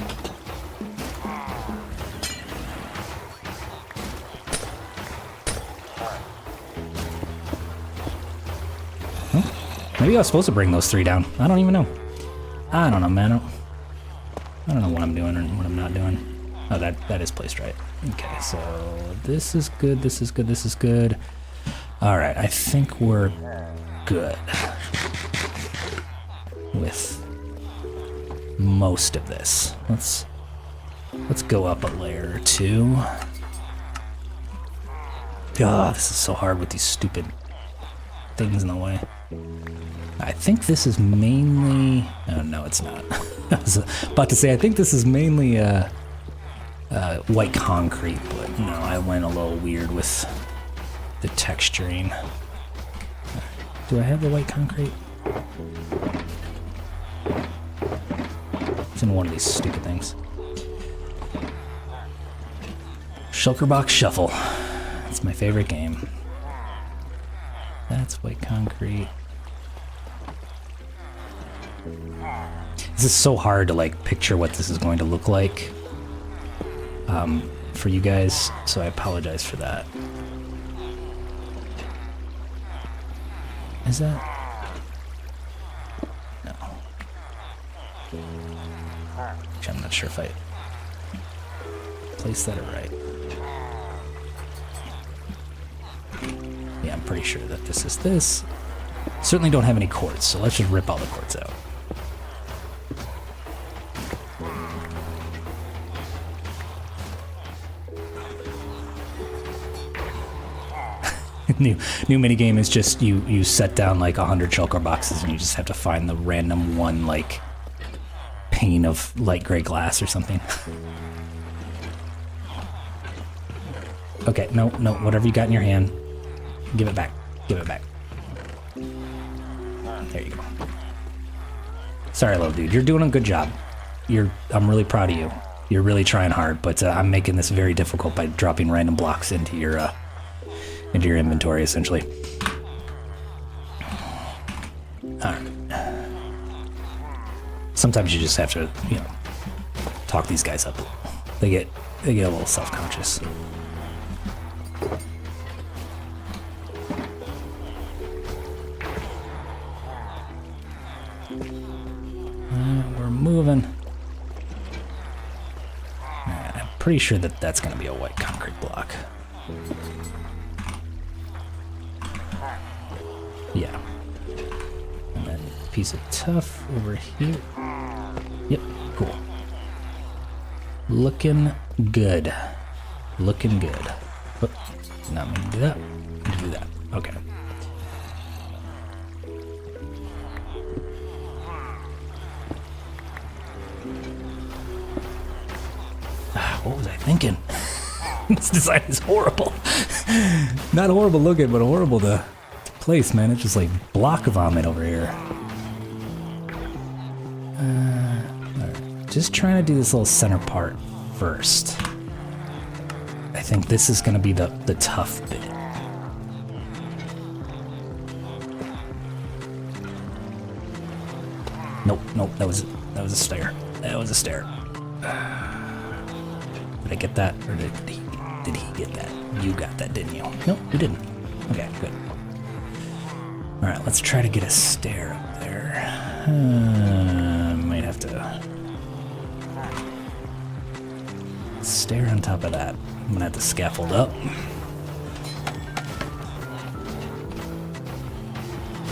Maybe I was supposed to bring those 3 down. I don't even know. I don't know, man. I don't know what I'm doing and what I'm not doing. Oh, that is placed right. Okay, so this is good, this is good, this is good. Alright, I think we're good with most of this. Let's go up a layer or 2. God, this is so hard with these stupid things in the way. I think this is mainly... Oh, no, it's not. I was about to say, I think this is mainly white concrete, but no, I went a little weird with the texturing. Do I have the white concrete? It's in one of these stupid things. Shulker Box Shuffle. It's my favorite game. That's white concrete. This is so hard to like picture what this is going to look like for you guys, so I apologize for that. Is that? No. Actually, I'm not sure if I placed that right. Yeah, I'm pretty sure that this is this. Certainly don't have any quartz, so let's just rip all the quartz out. New minigame is just you set down like 100 shulker boxes and you just have to find the random one like pane of light gray glass or something. Okay, no, whatever you got in your hand, give it back. Give it back. There you go. Sorry, little dude. You're doing a good job. I'm really proud of you. You're really trying hard, but I'm making this very difficult by dropping random blocks into your inventory, essentially. All right. Sometimes you just have to, talk these guys up. They get a little self-conscious. We're moving. Alright, I'm pretty sure that that's going to be a white concrete block. Yeah. And then a piece of tuff over here. Yep, cool. Looking good. Looking good. Oh, not meant to do that. Meant to do that. Okay. What was I thinking? This design is horrible. Not horrible looking, but horrible to place, man. It's just like block vomit over here. Right. Just trying to do this little center part first. I think this is going to be the tough bit. Nope, that was a stair. That was a stair. Did I get that, or did he get that? You got that, didn't you? Nope, you didn't. Okay, good. All right, let's try to get a stair up there. Might have to stair on top of that. I'm gonna have to scaffold up.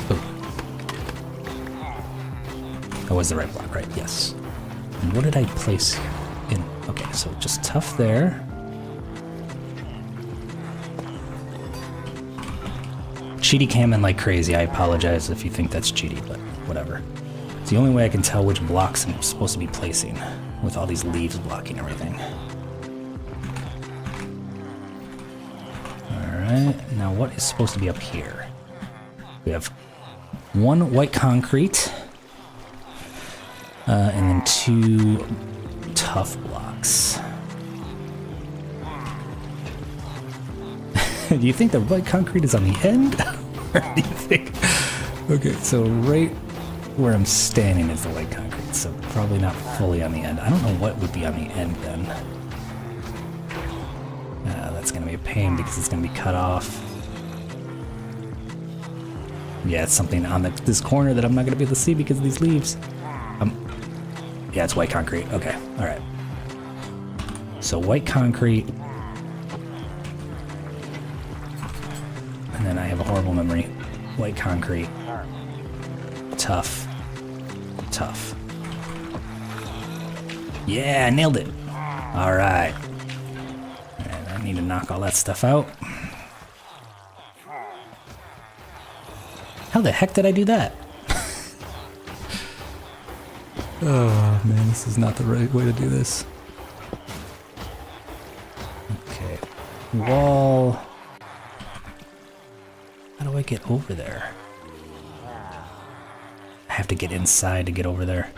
Ooh. That was the right block, right? Yes. And what did I place in? Okay, so just tough there. Cheaty camming like crazy. I apologize if you think that's cheaty, but whatever. It's the only way I can tell which blocks I'm supposed to be placing with all these leaves blocking everything. Alright, now what is supposed to be up here? We have one white concrete, and then two tough blocks. Do you think the white concrete is on the end? Or do you think? Okay, so right where I'm standing is the white concrete, so probably not fully on the end. I don't know what would be on the end then. That's gonna be a pain because it's gonna be cut off. Yeah, it's something on this corner that I'm not gonna be able to see because of these leaves. Yeah, it's white concrete. Okay, all right. So white concrete. And then I have a horrible memory. White concrete. Tough. Tough. Yeah, I nailed it. All right. And I need to knock all that stuff out. How the heck did I do that? Oh man, this is not the right way to do this. Okay. Wall. How do I get over there? I have to get inside to get over there.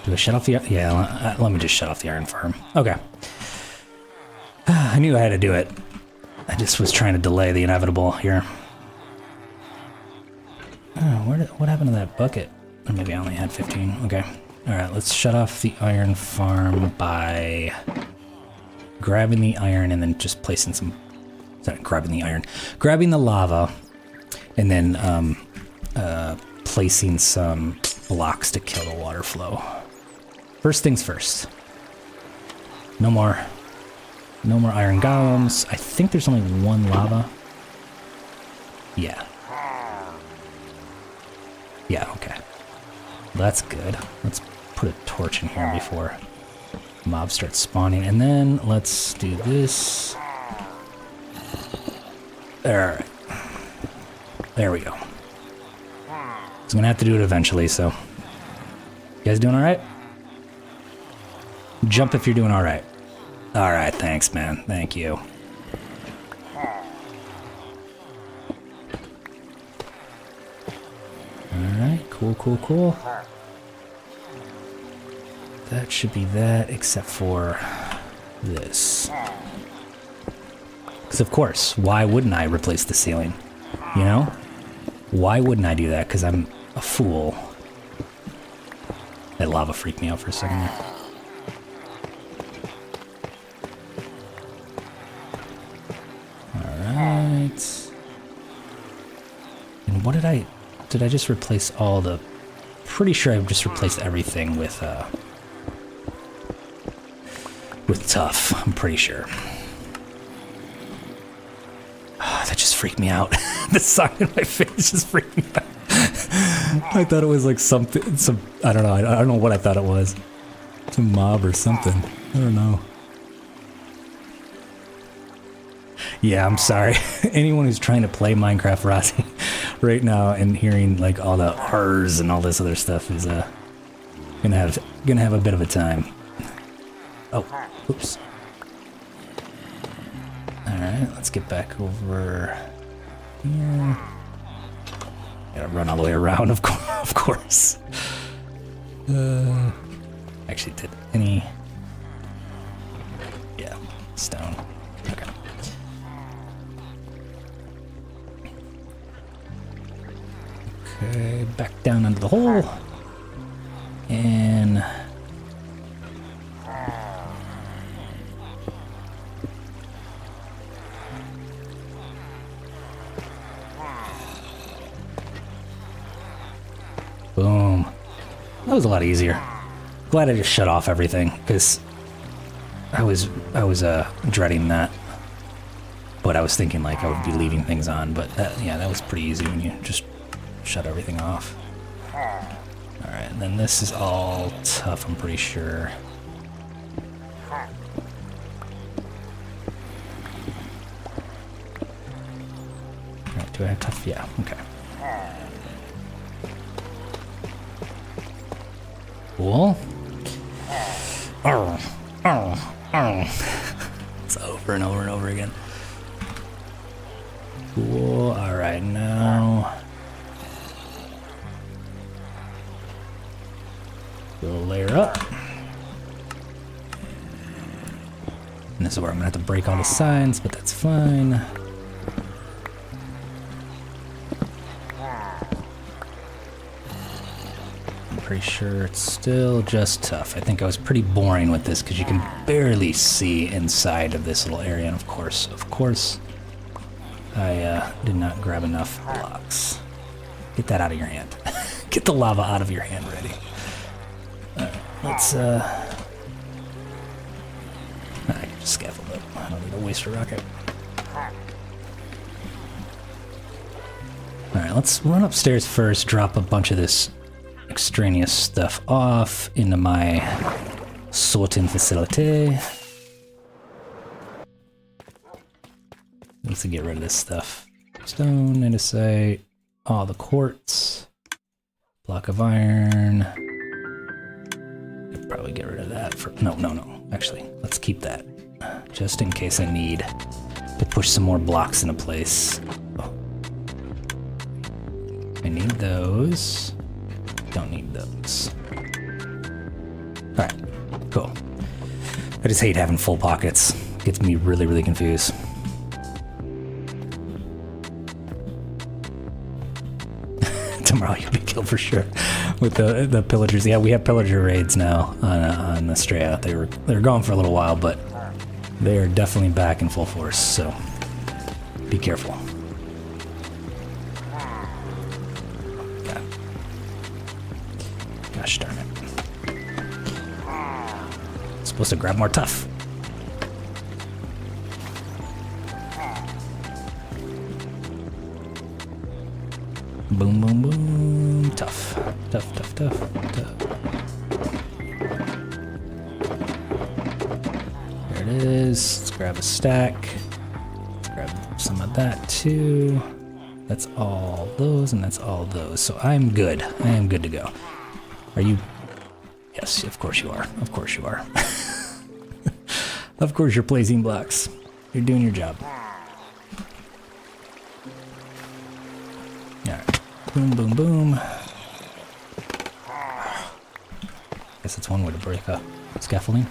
Do I shut off the... Yeah, let me just shut off the iron farm. Okay. I knew I had to do it. I just was trying to delay the inevitable here. Oh, what happened to that bucket? Or maybe I only had 15. Okay. Alright, let's shut off the iron farm by grabbing the iron and then just placing some... Sorry, grabbing the iron. Grabbing the lava and then placing some blocks to kill the water flow. First things first. No more iron golems. I think there's only one lava. Yeah. Yeah, okay. That's good. Let's put a torch in here before mobs start spawning. And then let's do this. Alright. There we go. I'm gonna have to do it eventually, so. You guys doing alright? Jump if you're doing alright. Alright, thanks, man. Thank you. Alright, cool. That should be that, except for this. Because, of course, why wouldn't I replace the ceiling? You know? Why wouldn't I do that? Because I'm a fool. That lava freaked me out for a second there. Alright. And what did I just replace all the... Pretty sure I just replaced everything with tough. I'm pretty sure. That just freaked me out. The sign in my face just freaked me out. I thought it was like something, I don't know. I don't know what I thought it was. Some mob or something. I don't know. Yeah, I'm sorry. Anyone who's trying to play Minecraft Rossi right now and hearing like all the R's and all this other stuff is gonna have a bit of a time. Oh, oops. Alright, let's get back over here. Gotta run all the way around, of course. Actually, did any... Yeah, stone. Okay. Okay, back down under the hole. And... Boom. That was a lot easier. Glad I just shut off everything, because I was dreading that. But I was thinking like I would be leaving things on, but yeah, that was pretty easy when you just shut everything off. Alright, and then this is all tough, I'm pretty sure. Alright, do I have tough? Yeah, okay. Cool. It's over and over and over again. Cool. Alright, now we'll layer up. And this is where I'm gonna have to break all the signs, but that's fine. Pretty sure it's still just tough. I think I was pretty boring with this because you can barely see inside of this little area. And of course, I did not grab enough blocks. Get that out of your hand. Get the lava out of your hand ready. Alright, let's I can just scaffold it. I don't need to waste a rocket. Alright, let's run upstairs first, drop a bunch of this extraneous stuff off into my sorting facility. Let's get rid of this stuff. Stone, andesite, all the quartz, block of iron. Could probably get rid of that for no. Actually, let's keep that just in case I need to push some more blocks into place. Oh. I need those. Don't need those. Alright, cool. I just hate having full pockets. Gets me really, really confused. Tomorrow you'll be killed for sure with the pillagers. Yeah, we have pillager raids now on Astraea. They were gone for a little while, but they are definitely back in full force, so be careful. God. Gosh darn it. Supposed to grab more tough. Boom, boom, boom. Tough. Tough, tough, tough, tough. There it is. Let's grab a stack. Let's grab some of that too. That's all those, and that's all those. So I'm good. I am good to go. Are you? Yes, of course you are. Of course you are. Of course you're placing blocks. You're doing your job. Boom, boom, boom. Guess that's one way to break up scaffolding.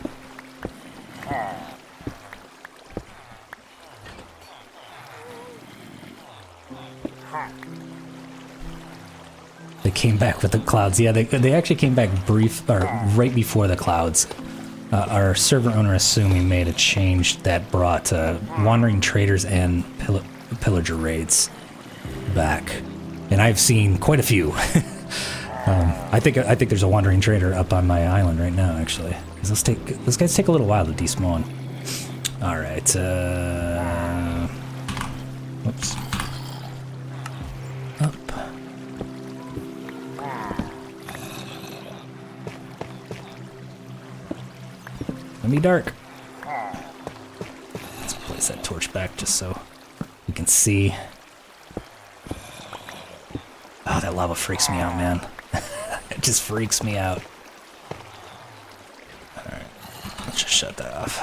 They came back with the clouds. Yeah, they actually came back right before the clouds. Our server owner, Asumi, made a change that brought wandering traders and pillager raids back. And I've seen quite a few. I think there's a wandering trader up on my island right now, actually. Those guys take a little while to despawn. All right. Whoops. Up. Let me dark. Let's place that torch back just so we can see. Oh, that lava freaks me out, man. It just freaks me out. Alright, let's just shut that off.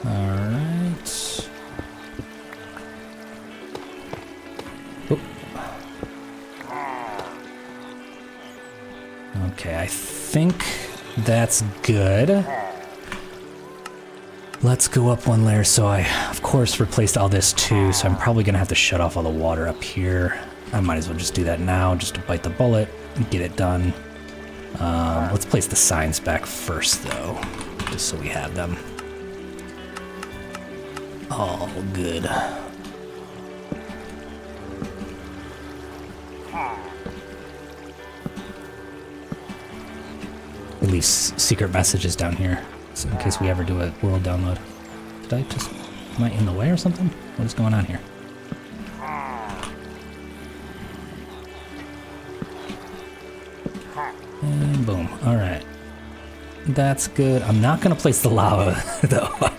Alright. Oop. Okay, I think that's good. Let's go up one layer. So I, of course, replaced all this too, so I'm probably going to have to shut off all the water up here. I might as well just do that now, just to bite the bullet and get it done. Let's place the signs back first, though, just so we have them. All good. At least secret messages down here. So in case we ever do a world download. Am I in the way or something? What is going on here? And boom. Alright. That's good. I'm not going to place the lava, though. I'm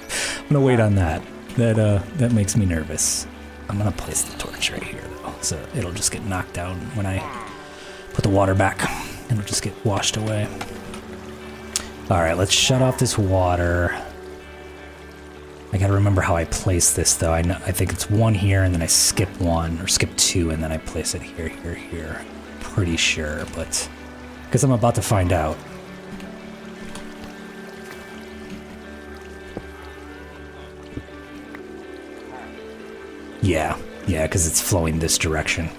going to wait on that. That makes me nervous. I'm going to place the torch right here, though. So it'll just get knocked down when I put the water back. It'll just get washed away. Alright, let's shut off this water. I gotta remember how I place this, though. I think it's one here, and then I skip one, or skip two, and then I place it here, here, here. Pretty sure, but... because I'm about to find out. Yeah, because it's flowing this direction.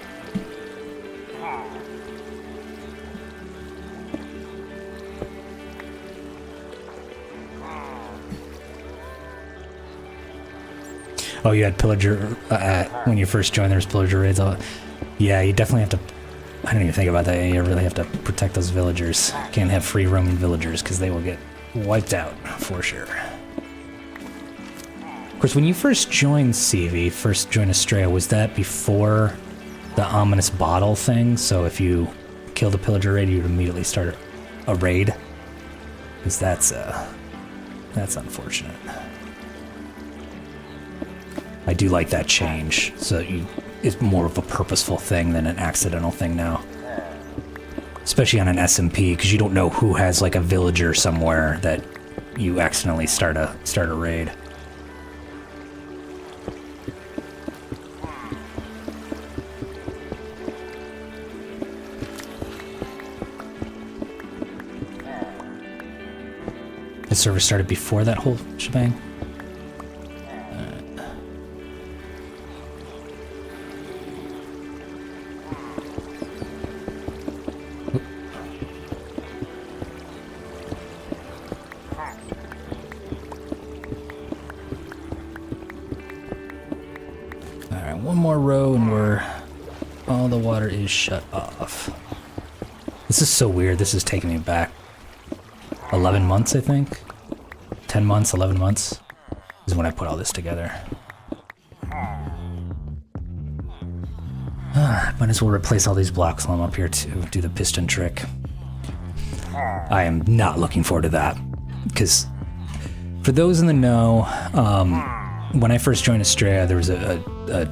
Oh, you had pillager when you first joined. There's pillager raids. Yeah, you definitely have to. I didn't even think about that. You really have to protect those villagers. Can't have free roaming villagers because they will get wiped out for sure. Of course, when you first joined CV, first joined Astraea, was that before the ominous bottle thing? So if you killed a pillager raid, you'd immediately start a raid? Because that's unfortunate. I do like that change, so it's more of a purposeful thing than an accidental thing now. Especially on an SMP, because you don't know who has like a villager somewhere that you accidentally start a raid. server started before that whole shebang. Alright, one more row and all the water is shut off. This is so weird. This is taking me back 11 months, I think. 10 months, 11 months is when I put all this together. Might as well replace all these blocks while I'm up here to do the piston trick. I am not looking forward to that, because for those in the know, when I first joined Astraea, there was a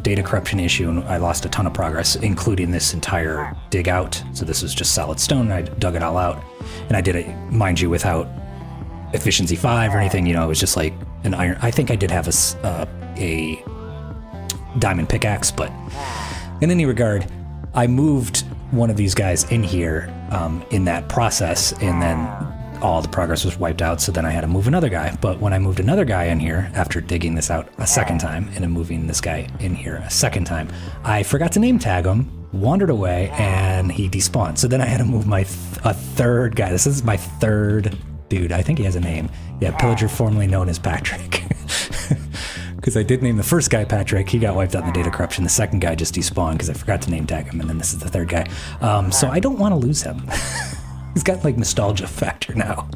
data corruption issue and I lost a ton of progress, including this entire dig out. So this was just solid stone and I dug it all out. And I did it, mind you, without efficiency 5 or anything, you know, it was just like an iron. I think I did have a diamond pickaxe, but in any regard, I moved one of these guys in here in that process, and then all the progress was wiped out, so then I had to move another guy. But when I moved another guy in here, after digging this out a second time, and then moving this guy in here a second time, I forgot to name tag him, wandered away, and he despawned. So then I had to move a third guy. This is my third dude. I think he has a name. Yeah, Pillager, formerly known as Patrick. Because I did name the first guy Patrick. He got wiped out in the data corruption. The second guy just despawned because I forgot to name tag him, and then this is the third guy. So I don't want to lose him. He's got like nostalgia factor now.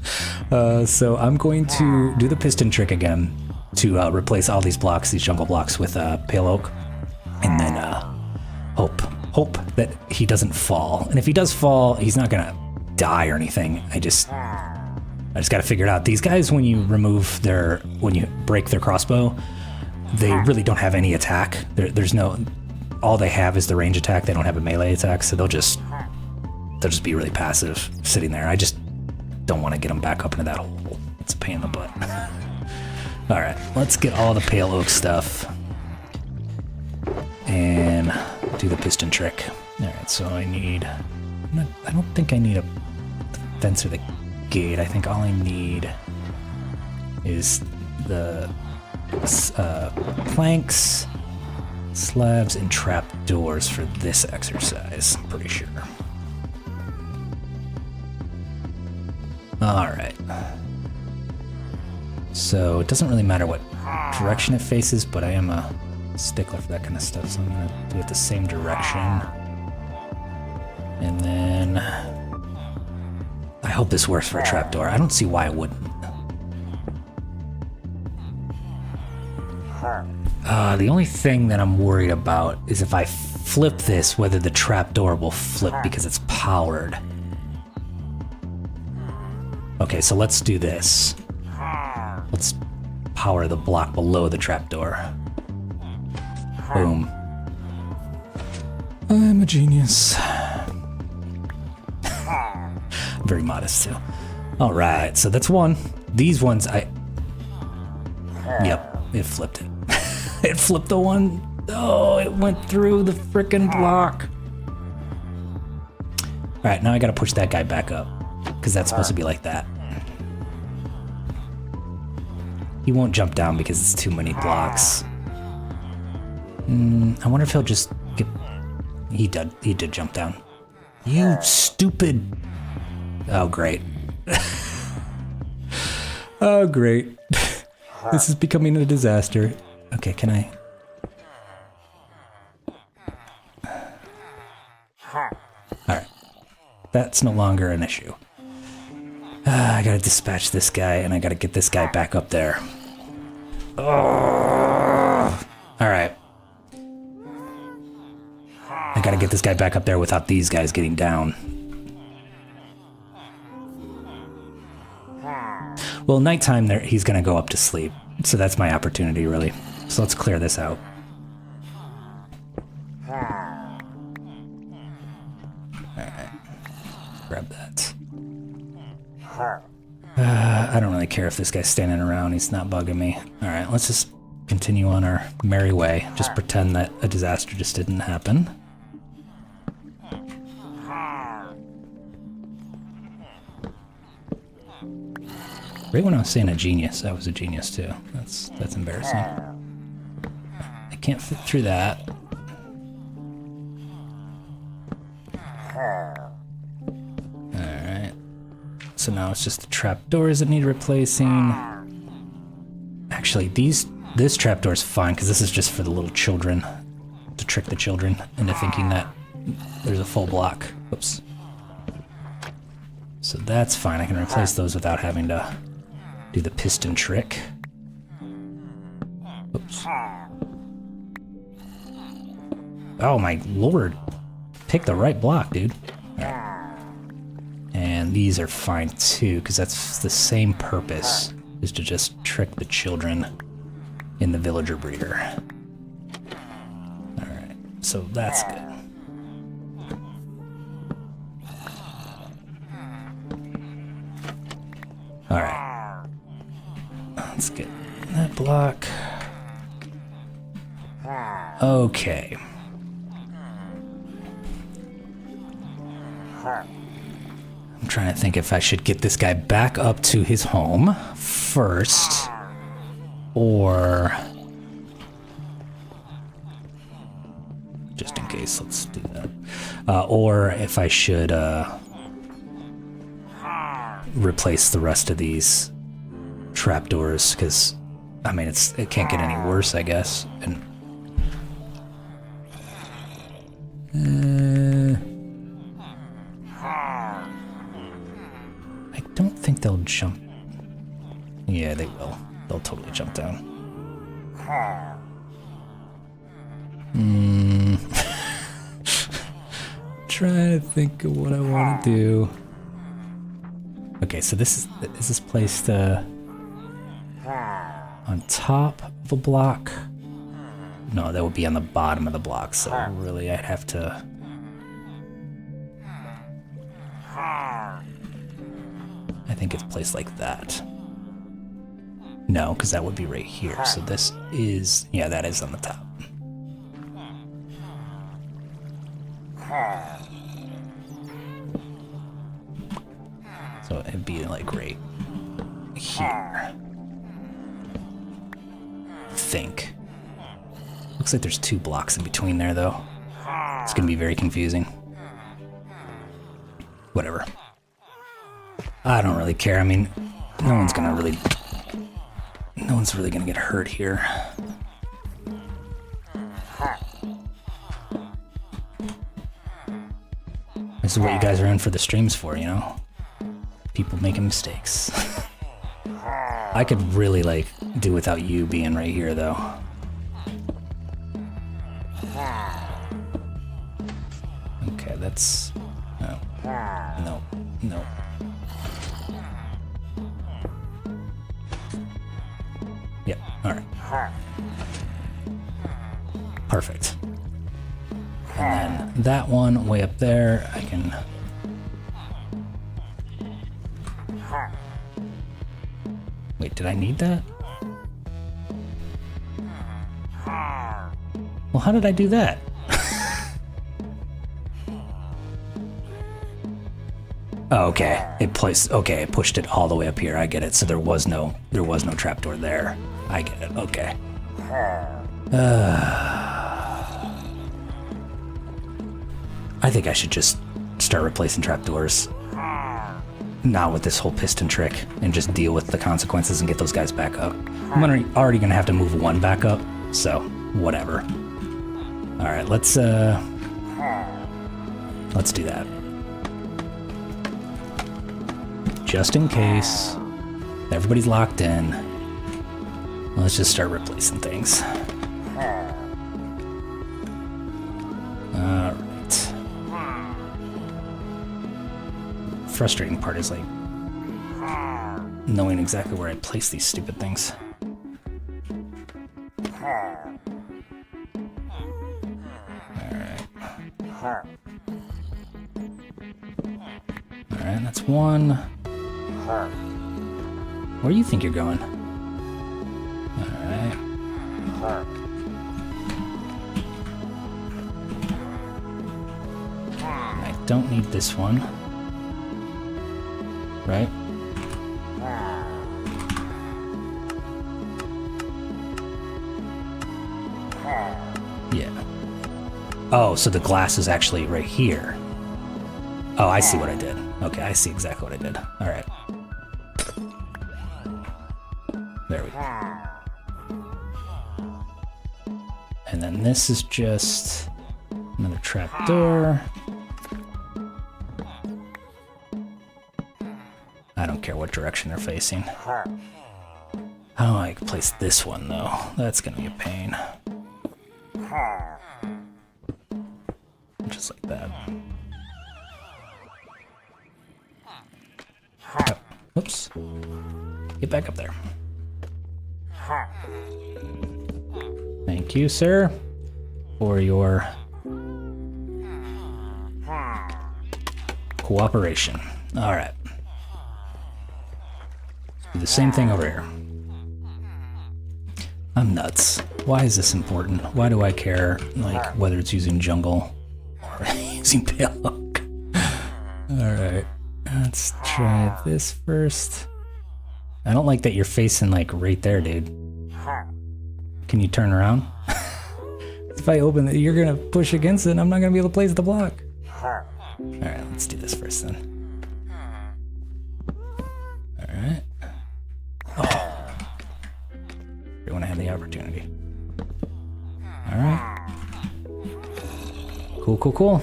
So I'm going to do the piston trick again to replace all these blocks, these jungle blocks, with pale oak, and then hope that he doesn't fall. And if he does fall, he's not gonna die or anything. I just gotta figure it out. These guys, when you break their crossbow, they really don't have any attack. All they have is the range attack. They don't have a melee attack, so they'll just be really passive sitting there. I just don't want to get them back up into that hole. It's a pain in the butt. All right, let's get all the pale oak stuff and do the piston trick. All right, so I don't think I need a fence or the gate. I think all I need is the planks, slabs, and trap doors for this exercise, I'm pretty sure. Alright. So it doesn't really matter what direction it faces, but I am a stickler for that kind of stuff, so I'm going to do it the same direction. And then I hope this works for a trapdoor. I don't see why it wouldn't. The only thing that I'm worried about is if I flip this, whether the trapdoor will flip because it's powered. Okay, so let's do this. Let's power the block below the trapdoor. Boom. I'm a genius. I'm very modest too. All right, so that's one. These ones, yep, it flipped it. It flipped the one. Oh, it went through the frickin' block. All right, now I gotta push that guy back up, because that's supposed to be like that. He won't jump down because it's too many blocks. I wonder if he'll just get... He did jump down. You stupid... Oh, great. Oh, great. This is becoming a disaster. Okay, can I... Alright. That's no longer an issue. I gotta dispatch this guy, and I gotta get this guy back up there. Oh. Alright. I gotta get this guy back up there without these guys getting down. Well, nighttime there, he's gonna go up to sleep. So that's my opportunity, really. So let's clear this out. Alright. Grab that. I don't really care if this guy's standing around. He's not bugging me. Alright, let's just continue on our merry way. Just pretend that a disaster just didn't happen. Right when I was saying a genius, I was a genius too. That's embarrassing. I can't fit through that. Alright. So now it's just the trapdoors that need replacing. Actually, this trapdoor is fine because this is just for the little children. To trick the children into thinking that there's a full block. Oops. So that's fine. I can replace those without having to do the piston trick. Oops. Oh my lord. Pick the right block, dude. Right. And these are fine too, because that's the same purpose, is to just trick the children in the villager breeder. Alright, so that's good. Alright. Let's get that block. Okay. I'm trying to think if I should get this guy back up to his home first, or just in case, let's do that. Or if I should replace the rest of these trapdoors, because I mean it can't get any worse, I guess. And I don't think they'll jump. Yeah, they will. They'll totally jump down. Trying to think of what I want to do. Okay, so is this placed on top of a block? No, that would be on the bottom of the block, so really I'd have to... I think it's placed like that. No, because that would be right here. So this is... Yeah, that is on the top. So it'd be like right here. I think. Looks like there's 2 blocks in between there, though. It's gonna be very confusing. Whatever. I don't really care. I mean, no one's really gonna get hurt here. This is what you guys are in for the streams for, you know? People making mistakes. I could really, like, do without you being right here, though. Okay, that's... No. No. No. Yep, alright. Perfect. And then that one way up there, I can... Wait, did I need that? Well, how did I do that? Oh, okay. It pushed it all the way up here. I get it. So there was no trapdoor there. I get it. Okay. I think I should just start replacing trapdoors. Not with this whole piston trick, and just deal with the consequences and get those guys back up. I'm already gonna have to move one back up, so whatever. All right, let's do that. Just in case everybody's locked in, let's just start replacing things. All right. Frustrating part is like knowing exactly where I place these stupid things. Alright, that's one. Where do you think you're going? Alright. I don't need this one. Right? Oh, so the glass is actually right here. Oh, I see what I did. Okay, I see exactly what I did. All right. There we go. And then this is just another trap door. I don't care what direction they're facing. How do I place this one, though? That's gonna be a pain. Just like that. Oh, whoops. Get back up there. Thank you, sir, for your cooperation. All right. Do the same thing over here. I'm nuts. Why is this important? Why do I care, like, whether it's using jungle or using pale oak? Alright, let's try this first. I don't like that you're facing, like, right there, dude. Can you turn around? If I open it, you're gonna push against it and I'm not gonna be able to place the block. Alright, let's do this first then. Alright. Oh. When I had the opportunity. Alright. Cool, cool, cool.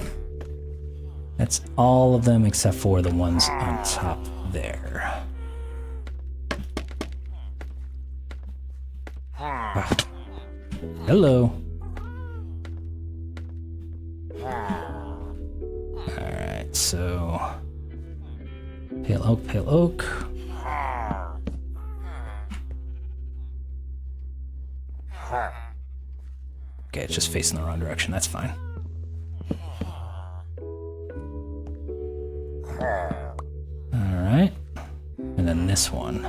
That's all of them except for the ones on top there. Ah. Hello. Alright, so pale oak, pale oak. Okay, it's just facing the wrong direction, that's fine. Alright. And then this one.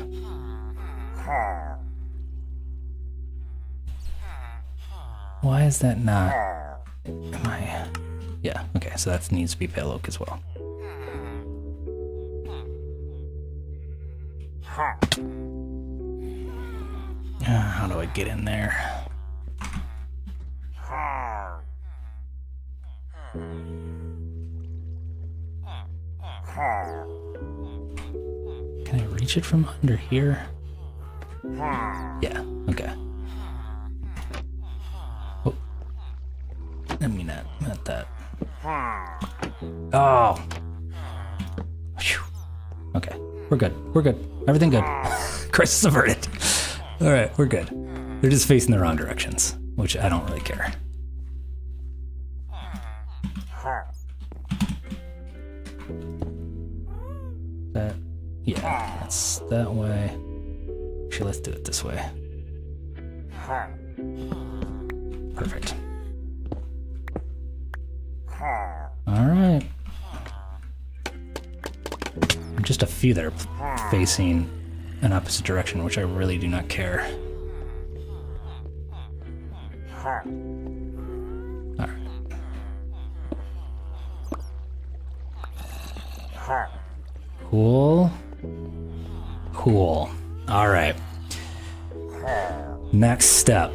Why is that not... Am I... Yeah, okay, so that needs to be pale oak as well. How do I get in there? Can I reach it from under here? Yeah, okay. Oh. I mean, not that. Oh! Whew. Okay, we're good. We're good. Everything good. Crisis averted. Alright, we're good. They're just facing the wrong directions, which I don't really care. That, yeah, that's that way. Actually, let's do it this way. Perfect. Alright. Just a few that are facing an opposite direction, which I really do not care. Alright. Cool. Cool. Alright. Next step.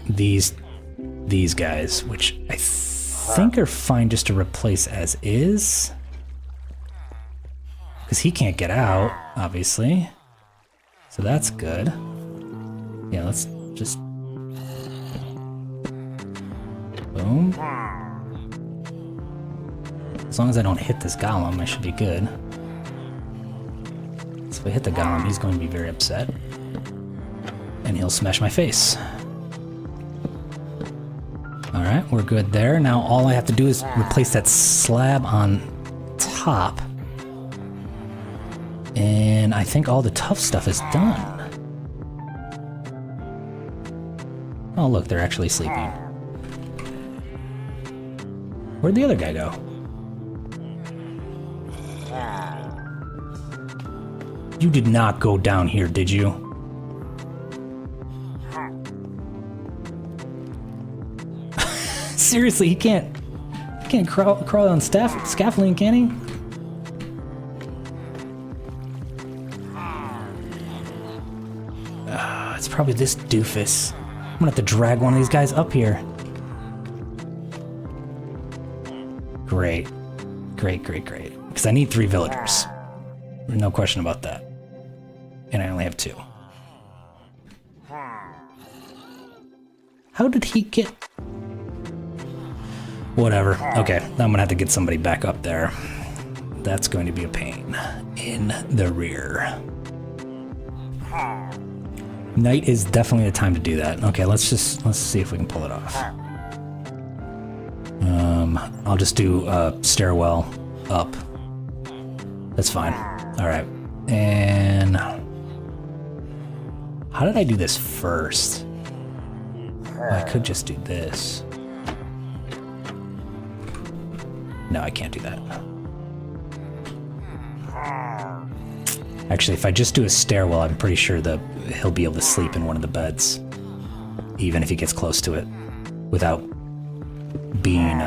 These guys, which I think are fine just to replace as is. Because he can't get out, obviously. So that's good. Yeah, let's just... Boom. As long as I don't hit this golem, I should be good. So if I hit the golem, he's going to be very upset. And he'll smash my face. Alright, we're good there. Now all I have to do is replace that slab on top. And I think all the tough stuff is done. Oh look, they're actually sleeping. Where'd the other guy go? You did not go down here, did you? Seriously, he can't crawl on scaffolding, can he? It's probably this doofus. I'm gonna have to drag one of these guys up here. Great. Great, great, great. Because I need 3 villagers. No question about that. And I only have 2. How did he get... Whatever. Okay, now I'm gonna have to get somebody back up there. That's going to be a pain in the rear. Night is definitely the time to do that. Okay, let's see if we can pull it off. I'll just do a stairwell up. That's fine. All right. And how did I do this first? I could just do this. No, I can't do that. Actually, if I just do a stairwell, I'm pretty sure that he'll be able to sleep in one of the beds, even if he gets close to it, without being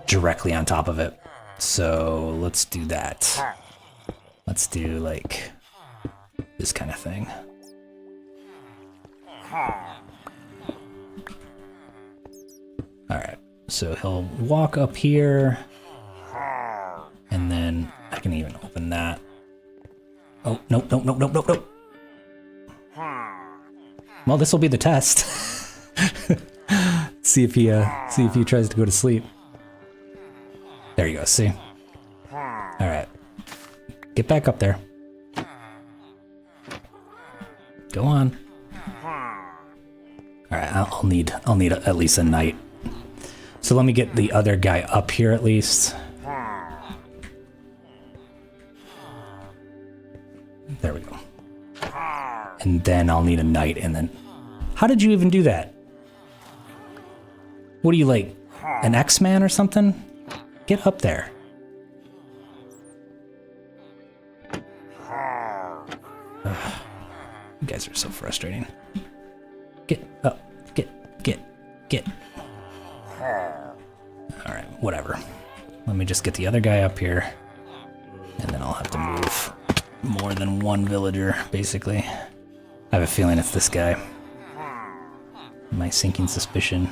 directly on top of it. So let's do that. Let's do like this kind of thing. All right, so he'll walk up here, and then I can even open that. Oh, nope, nope, nope, nope, nope, nope. Well, this will be the test. see if he tries to go to sleep. There you go, see? All right. Get back up there. Go on. All right, I'll need at least a night. So let me get the other guy up here at least. There we go. And then I'll need a night, and then... How did you even do that? What are you, like, an X-Man or something? Get up there. Ugh. You guys are so frustrating. Get up. Get. Alright, whatever. Let me just get the other guy up here, and then I'll have to move more than one villager, basically. I have a feeling it's this guy. My sinking suspicion.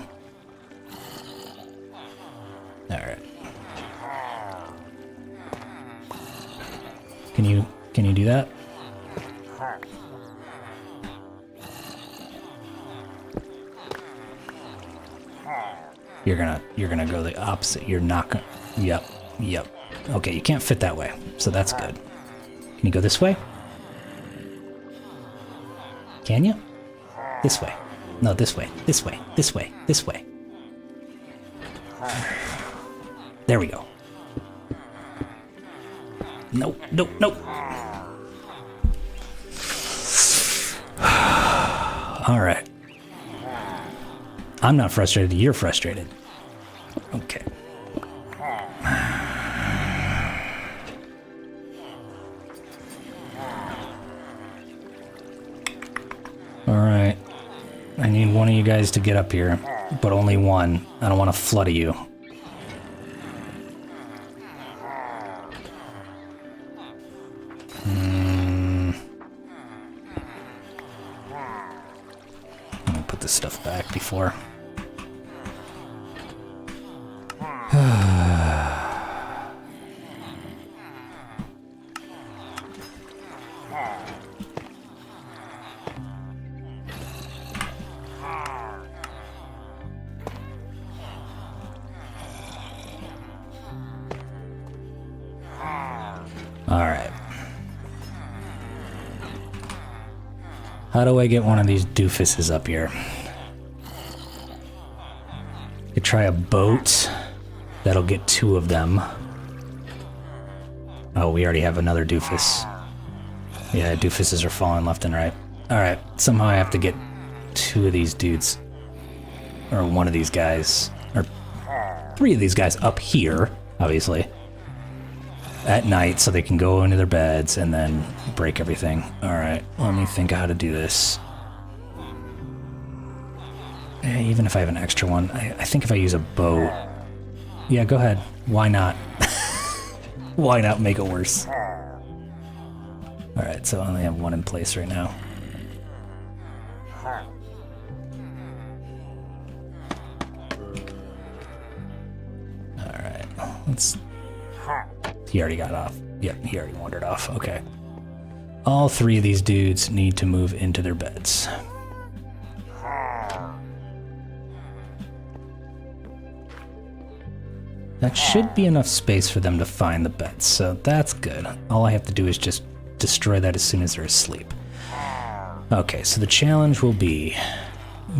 Alright. Can you do that? You're gonna go the opposite. You're not gonna... Yep. Okay, you can't fit that way, so that's good. Can you go this way? Can you? This way. No, this way. This way. This way. This way. There we go. Nope. All right. I'm not frustrated. You're frustrated. Okay. All right. I need one of you guys to get up here, but only one. I don't want a flood of you. Let me put this stuff back before. Alright. How do I get one of these doofuses up here? I try a boat. That'll get 2 of them. Oh, we already have another doofus. Yeah, doofuses are falling left and right. Alright, somehow I have to get 2 of these dudes. Or one of these guys. Or 3 of these guys up here, obviously. At night, so they can go into their beds and then break everything. Alright, let me think of how to do this. Even if I have an extra one, I think if I use a boat... Yeah, go ahead. Why not? Why not make it worse? Alright, so I only have 1 in place right now. let's... He already got off. Yep, he already wandered off. Okay. All 3 of these dudes need to move into their beds. That should be enough space for them to find the beds, so that's good. All I have to do is just destroy that as soon as they're asleep. Okay, so the challenge will be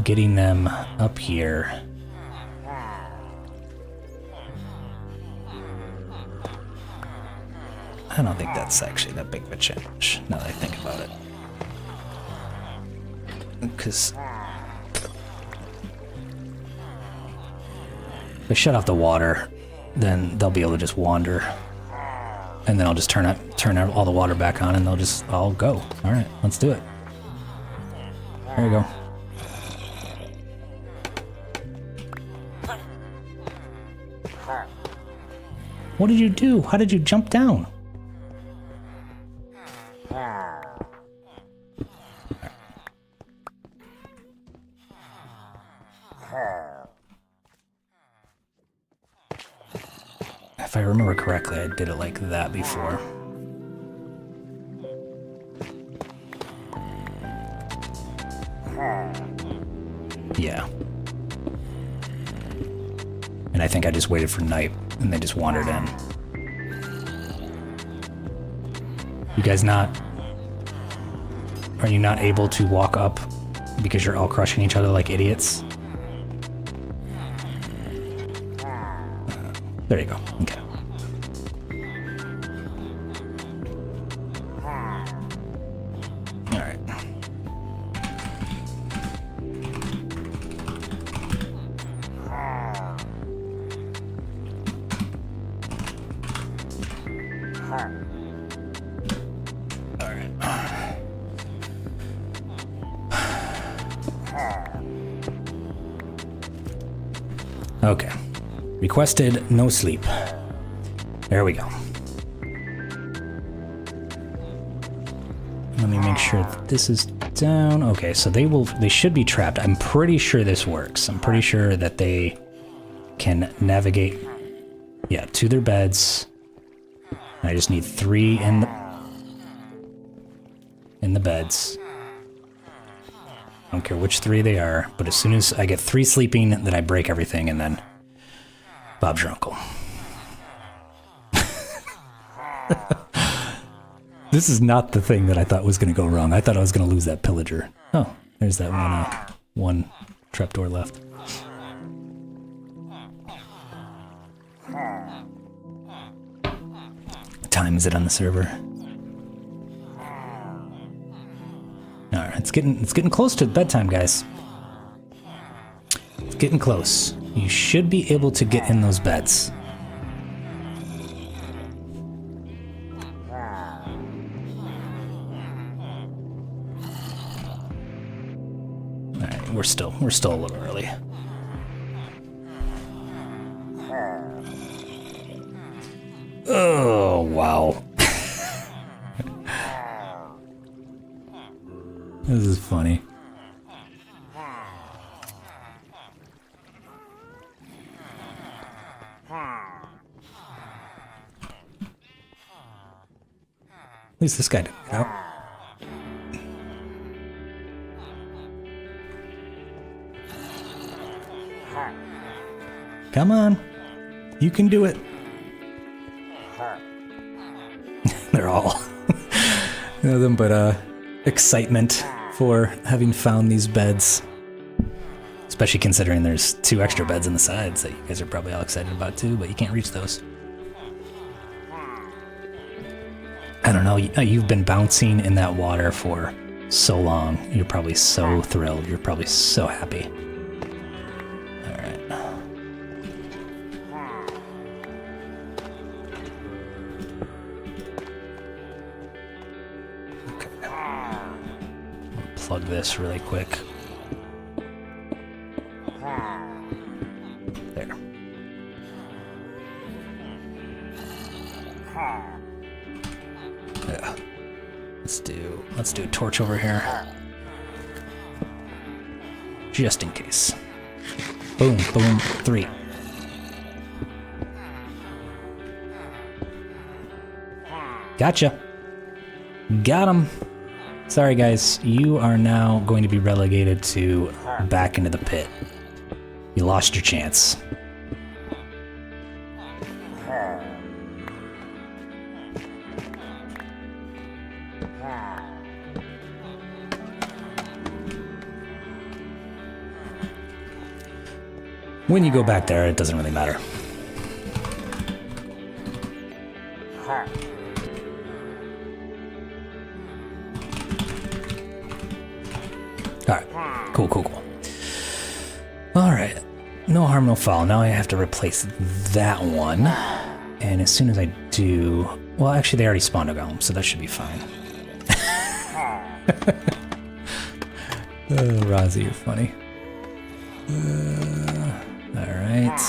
getting them up here. I don't think that's actually that big of a challenge, now that I think about it. Because if I shut off the water, then they'll be able to just wander. And then I'll just turn all the water back on and they'll just all go. All right, let's do it. There we go. What did you do? How did you jump down? If I remember correctly, I did it like that before. Yeah. And I think I just waited for night, and they just wandered in. You guys not... Are you not able to walk up because you're all crushing each other like idiots? There you go. Okay. All right. All right. Okay. Requested no sleep. There we go. Let me make sure that this is down. Okay, so they should be trapped. I'm pretty sure this works. I'm pretty sure that they can navigate, yeah, to their beds. And I just need 3 in the beds. I don't care which 3 they are, but as soon as I get 3 sleeping, then I break everything and then Bob's your uncle. This is not the thing that I thought was going to go wrong. I thought I was going to lose that pillager. Oh, there's that one trapdoor left. What time is it on the server? All right, it's getting close to bedtime, guys. It's getting close. You should be able to get in those beds. Alright, we're still a little early. Oh, wow. This is funny. At least this guy didn't get out. Come on. You can do it. They're all nothing but excitement for having found these beds. Especially considering there's 2 extra beds on the sides that you guys are probably all excited about too, but you can't reach those. I don't know, you've been bouncing in that water for so long. You're probably so thrilled. You're probably so happy. Alright. Okay. I'll plug this really quick. There. Yeah. Let's do a torch over here. Just in case. Boom, boom, 3. Gotcha. Got him. Sorry, guys. You are now going to be relegated to back into the pit. You lost your chance. When you go back there, it doesn't really matter. Alright, cool. Alright, no harm, no foul. Now I have to replace that one. And as soon as I do... Well, actually, they already spawned a golem, so that should be fine. Oh, Rozzy, you're funny. Alright.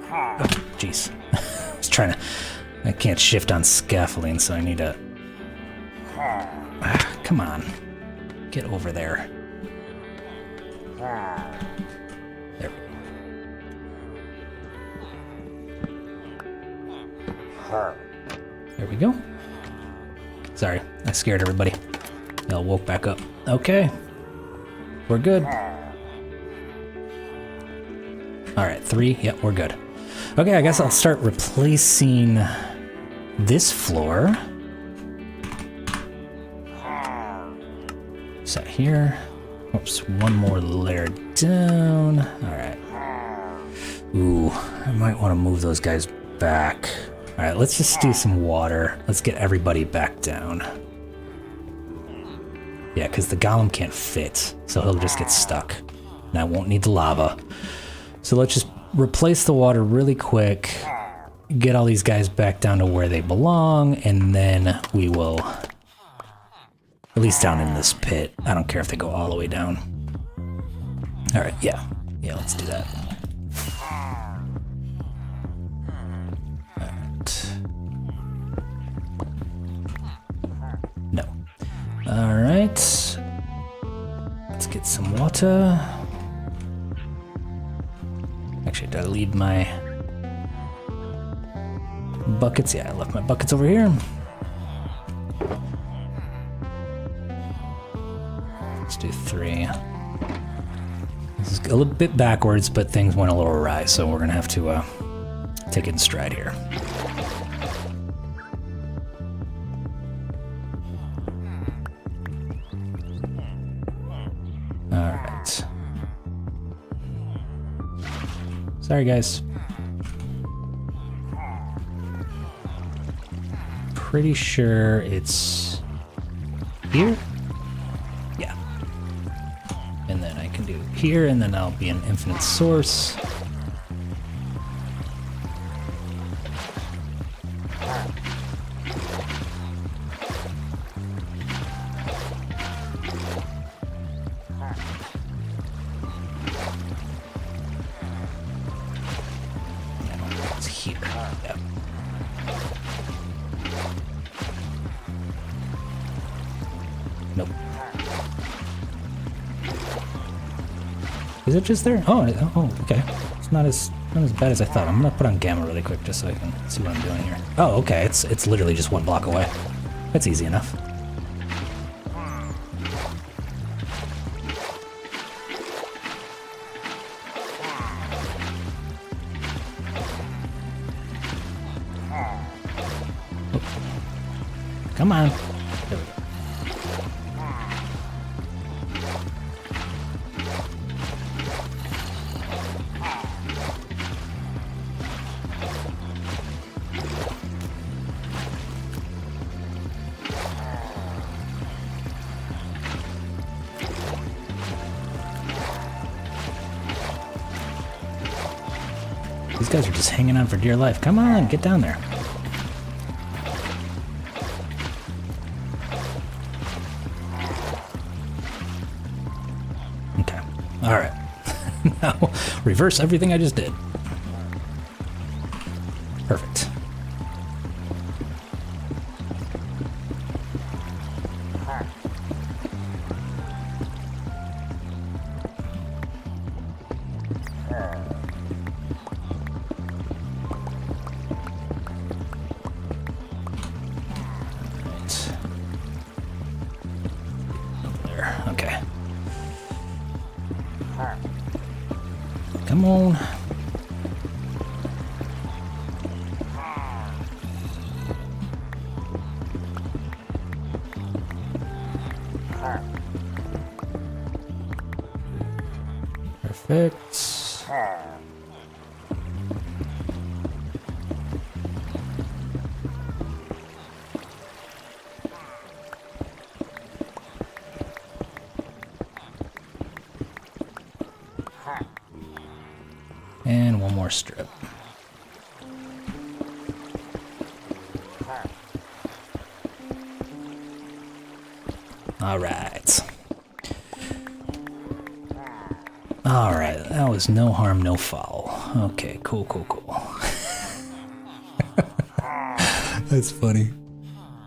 Oh, jeez. I was trying to... I can't shift on scaffolding, so I need to... Come on. Get over there. There. There we go. Sorry, I scared everybody. They all woke back up. Okay. We're good. Alright, 3. Yep, we're good. Okay, I guess I'll start replacing this floor. Set here. Oops, one more layer down. Alright. Ooh, I might want to move those guys back. Alright, let's just do some water. Let's get everybody back down. Yeah, because the golem can't fit, so he'll just get stuck. And I won't need the lava. So let's just replace the water really quick, get all these guys back down to where they belong, and then we will... At least down in this pit. I don't care if they go all the way down. Alright, yeah. Yeah, let's do that. Alright. No. Alright. Let's get some water. Actually, did I leave my buckets? Yeah, I left my buckets over here. Let's do 3. This is a little bit backwards, but things went a little awry, so we're gonna have to take it in stride here. All right. Sorry, guys. Pretty sure it's here. Yeah. And then I can do here, and then I'll be an infinite source. It's here. Yep. Nope. Is it just there? Oh, okay. It's not as bad as I thought. I'm gonna put on gamma really quick just so I can see what I'm doing here. Oh, okay. It's literally just 1 block away. That's easy enough. Oh. Come on. There we go. These guys are just hanging on for dear life. Come on, get down there. Okay. All right. Now, reverse everything I just did. Perfect. Okay. Come on. Perfect. And one more strip. All right. All right, that was no harm, no foul. Okay, cool, cool, cool. That's funny.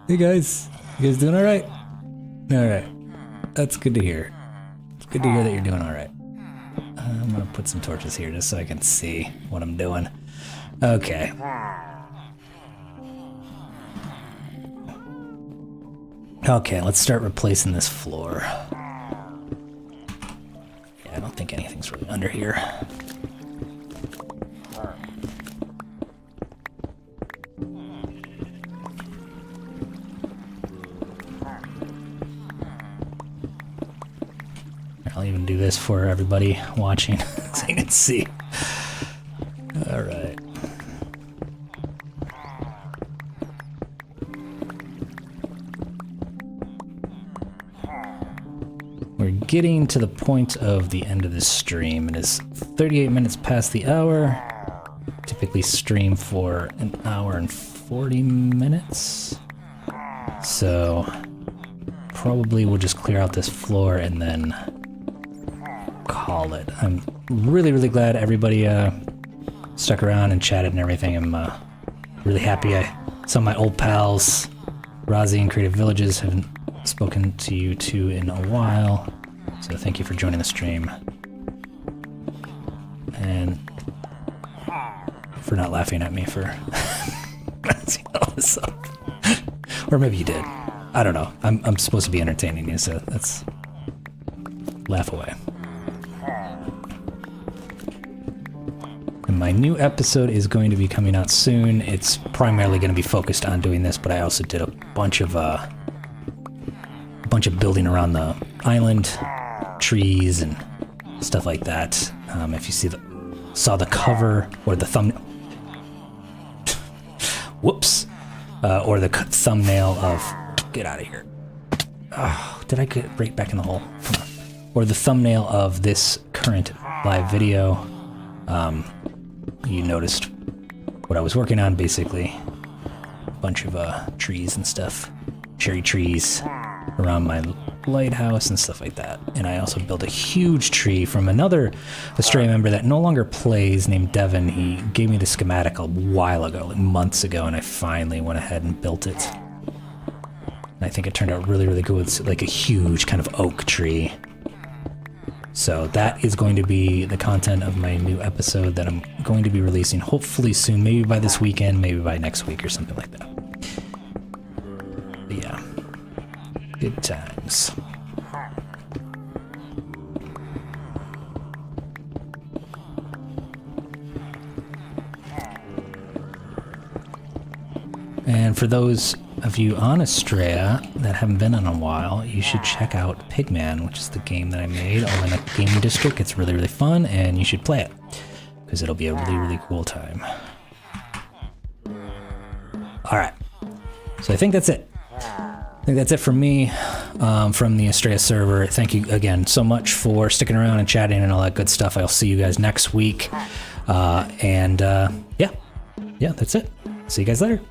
Hey guys, you guys doing all right? All right, that's good to hear. It's good to hear that you're doing all right. I'm gonna put some torches here just so I can see what I'm doing. Okay. Okay, let's start replacing this floor. Yeah, I don't think anything's really under here. I'll even do this for everybody watching so you can see. All right. We're getting to the point of the end of this stream. It is 38 minutes past the hour. Typically stream for an hour and 40 minutes. So probably we'll just clear out this floor and then call it. I'm really, really glad everybody stuck around and chatted and everything. I'm really happy. Some of my old pals, Razi and Creative Villages, haven't spoken to you two in a while, so thank you for joining the stream and for not laughing at me for messing all this up. Or maybe you did. I don't know. I'm supposed to be entertaining you, so that's laugh away. And my new episode is going to be coming out soon. It's primarily going to be focused on doing this, but I also did a bunch of building around the island, trees and stuff like that. If you saw the cover or the thumbnail, whoops, or the thumbnail of, get out of here. Oh, did I get right back in the hole? Come on. Or the thumbnail of this current live video, you noticed what I was working on, basically. A bunch of trees and stuff, cherry trees around my lighthouse and stuff like that. And I also built a huge tree from another Astraea member that no longer plays, named Devin. He gave me the schematic a while ago, like months ago, and I finally went ahead and built it. And I think it turned out really, really good. It's like a huge kind of oak tree. So that is going to be the content of my new episode that I'm going to be releasing hopefully soon, maybe by this weekend, maybe by next week or something like that. But yeah. Good times. And for those of you on Astraea that haven't been on a while, you should check out Pigman, which is the game that I made over in the gaming district. It's really, really fun, and you should play it, because it'll be a really, really cool time. Alright, so I think that's it. I think that's it from me, from the Astraea server. Thank you again so much for sticking around and chatting and all that good stuff. I'll see you guys next week. Yeah, that's it. See you guys later.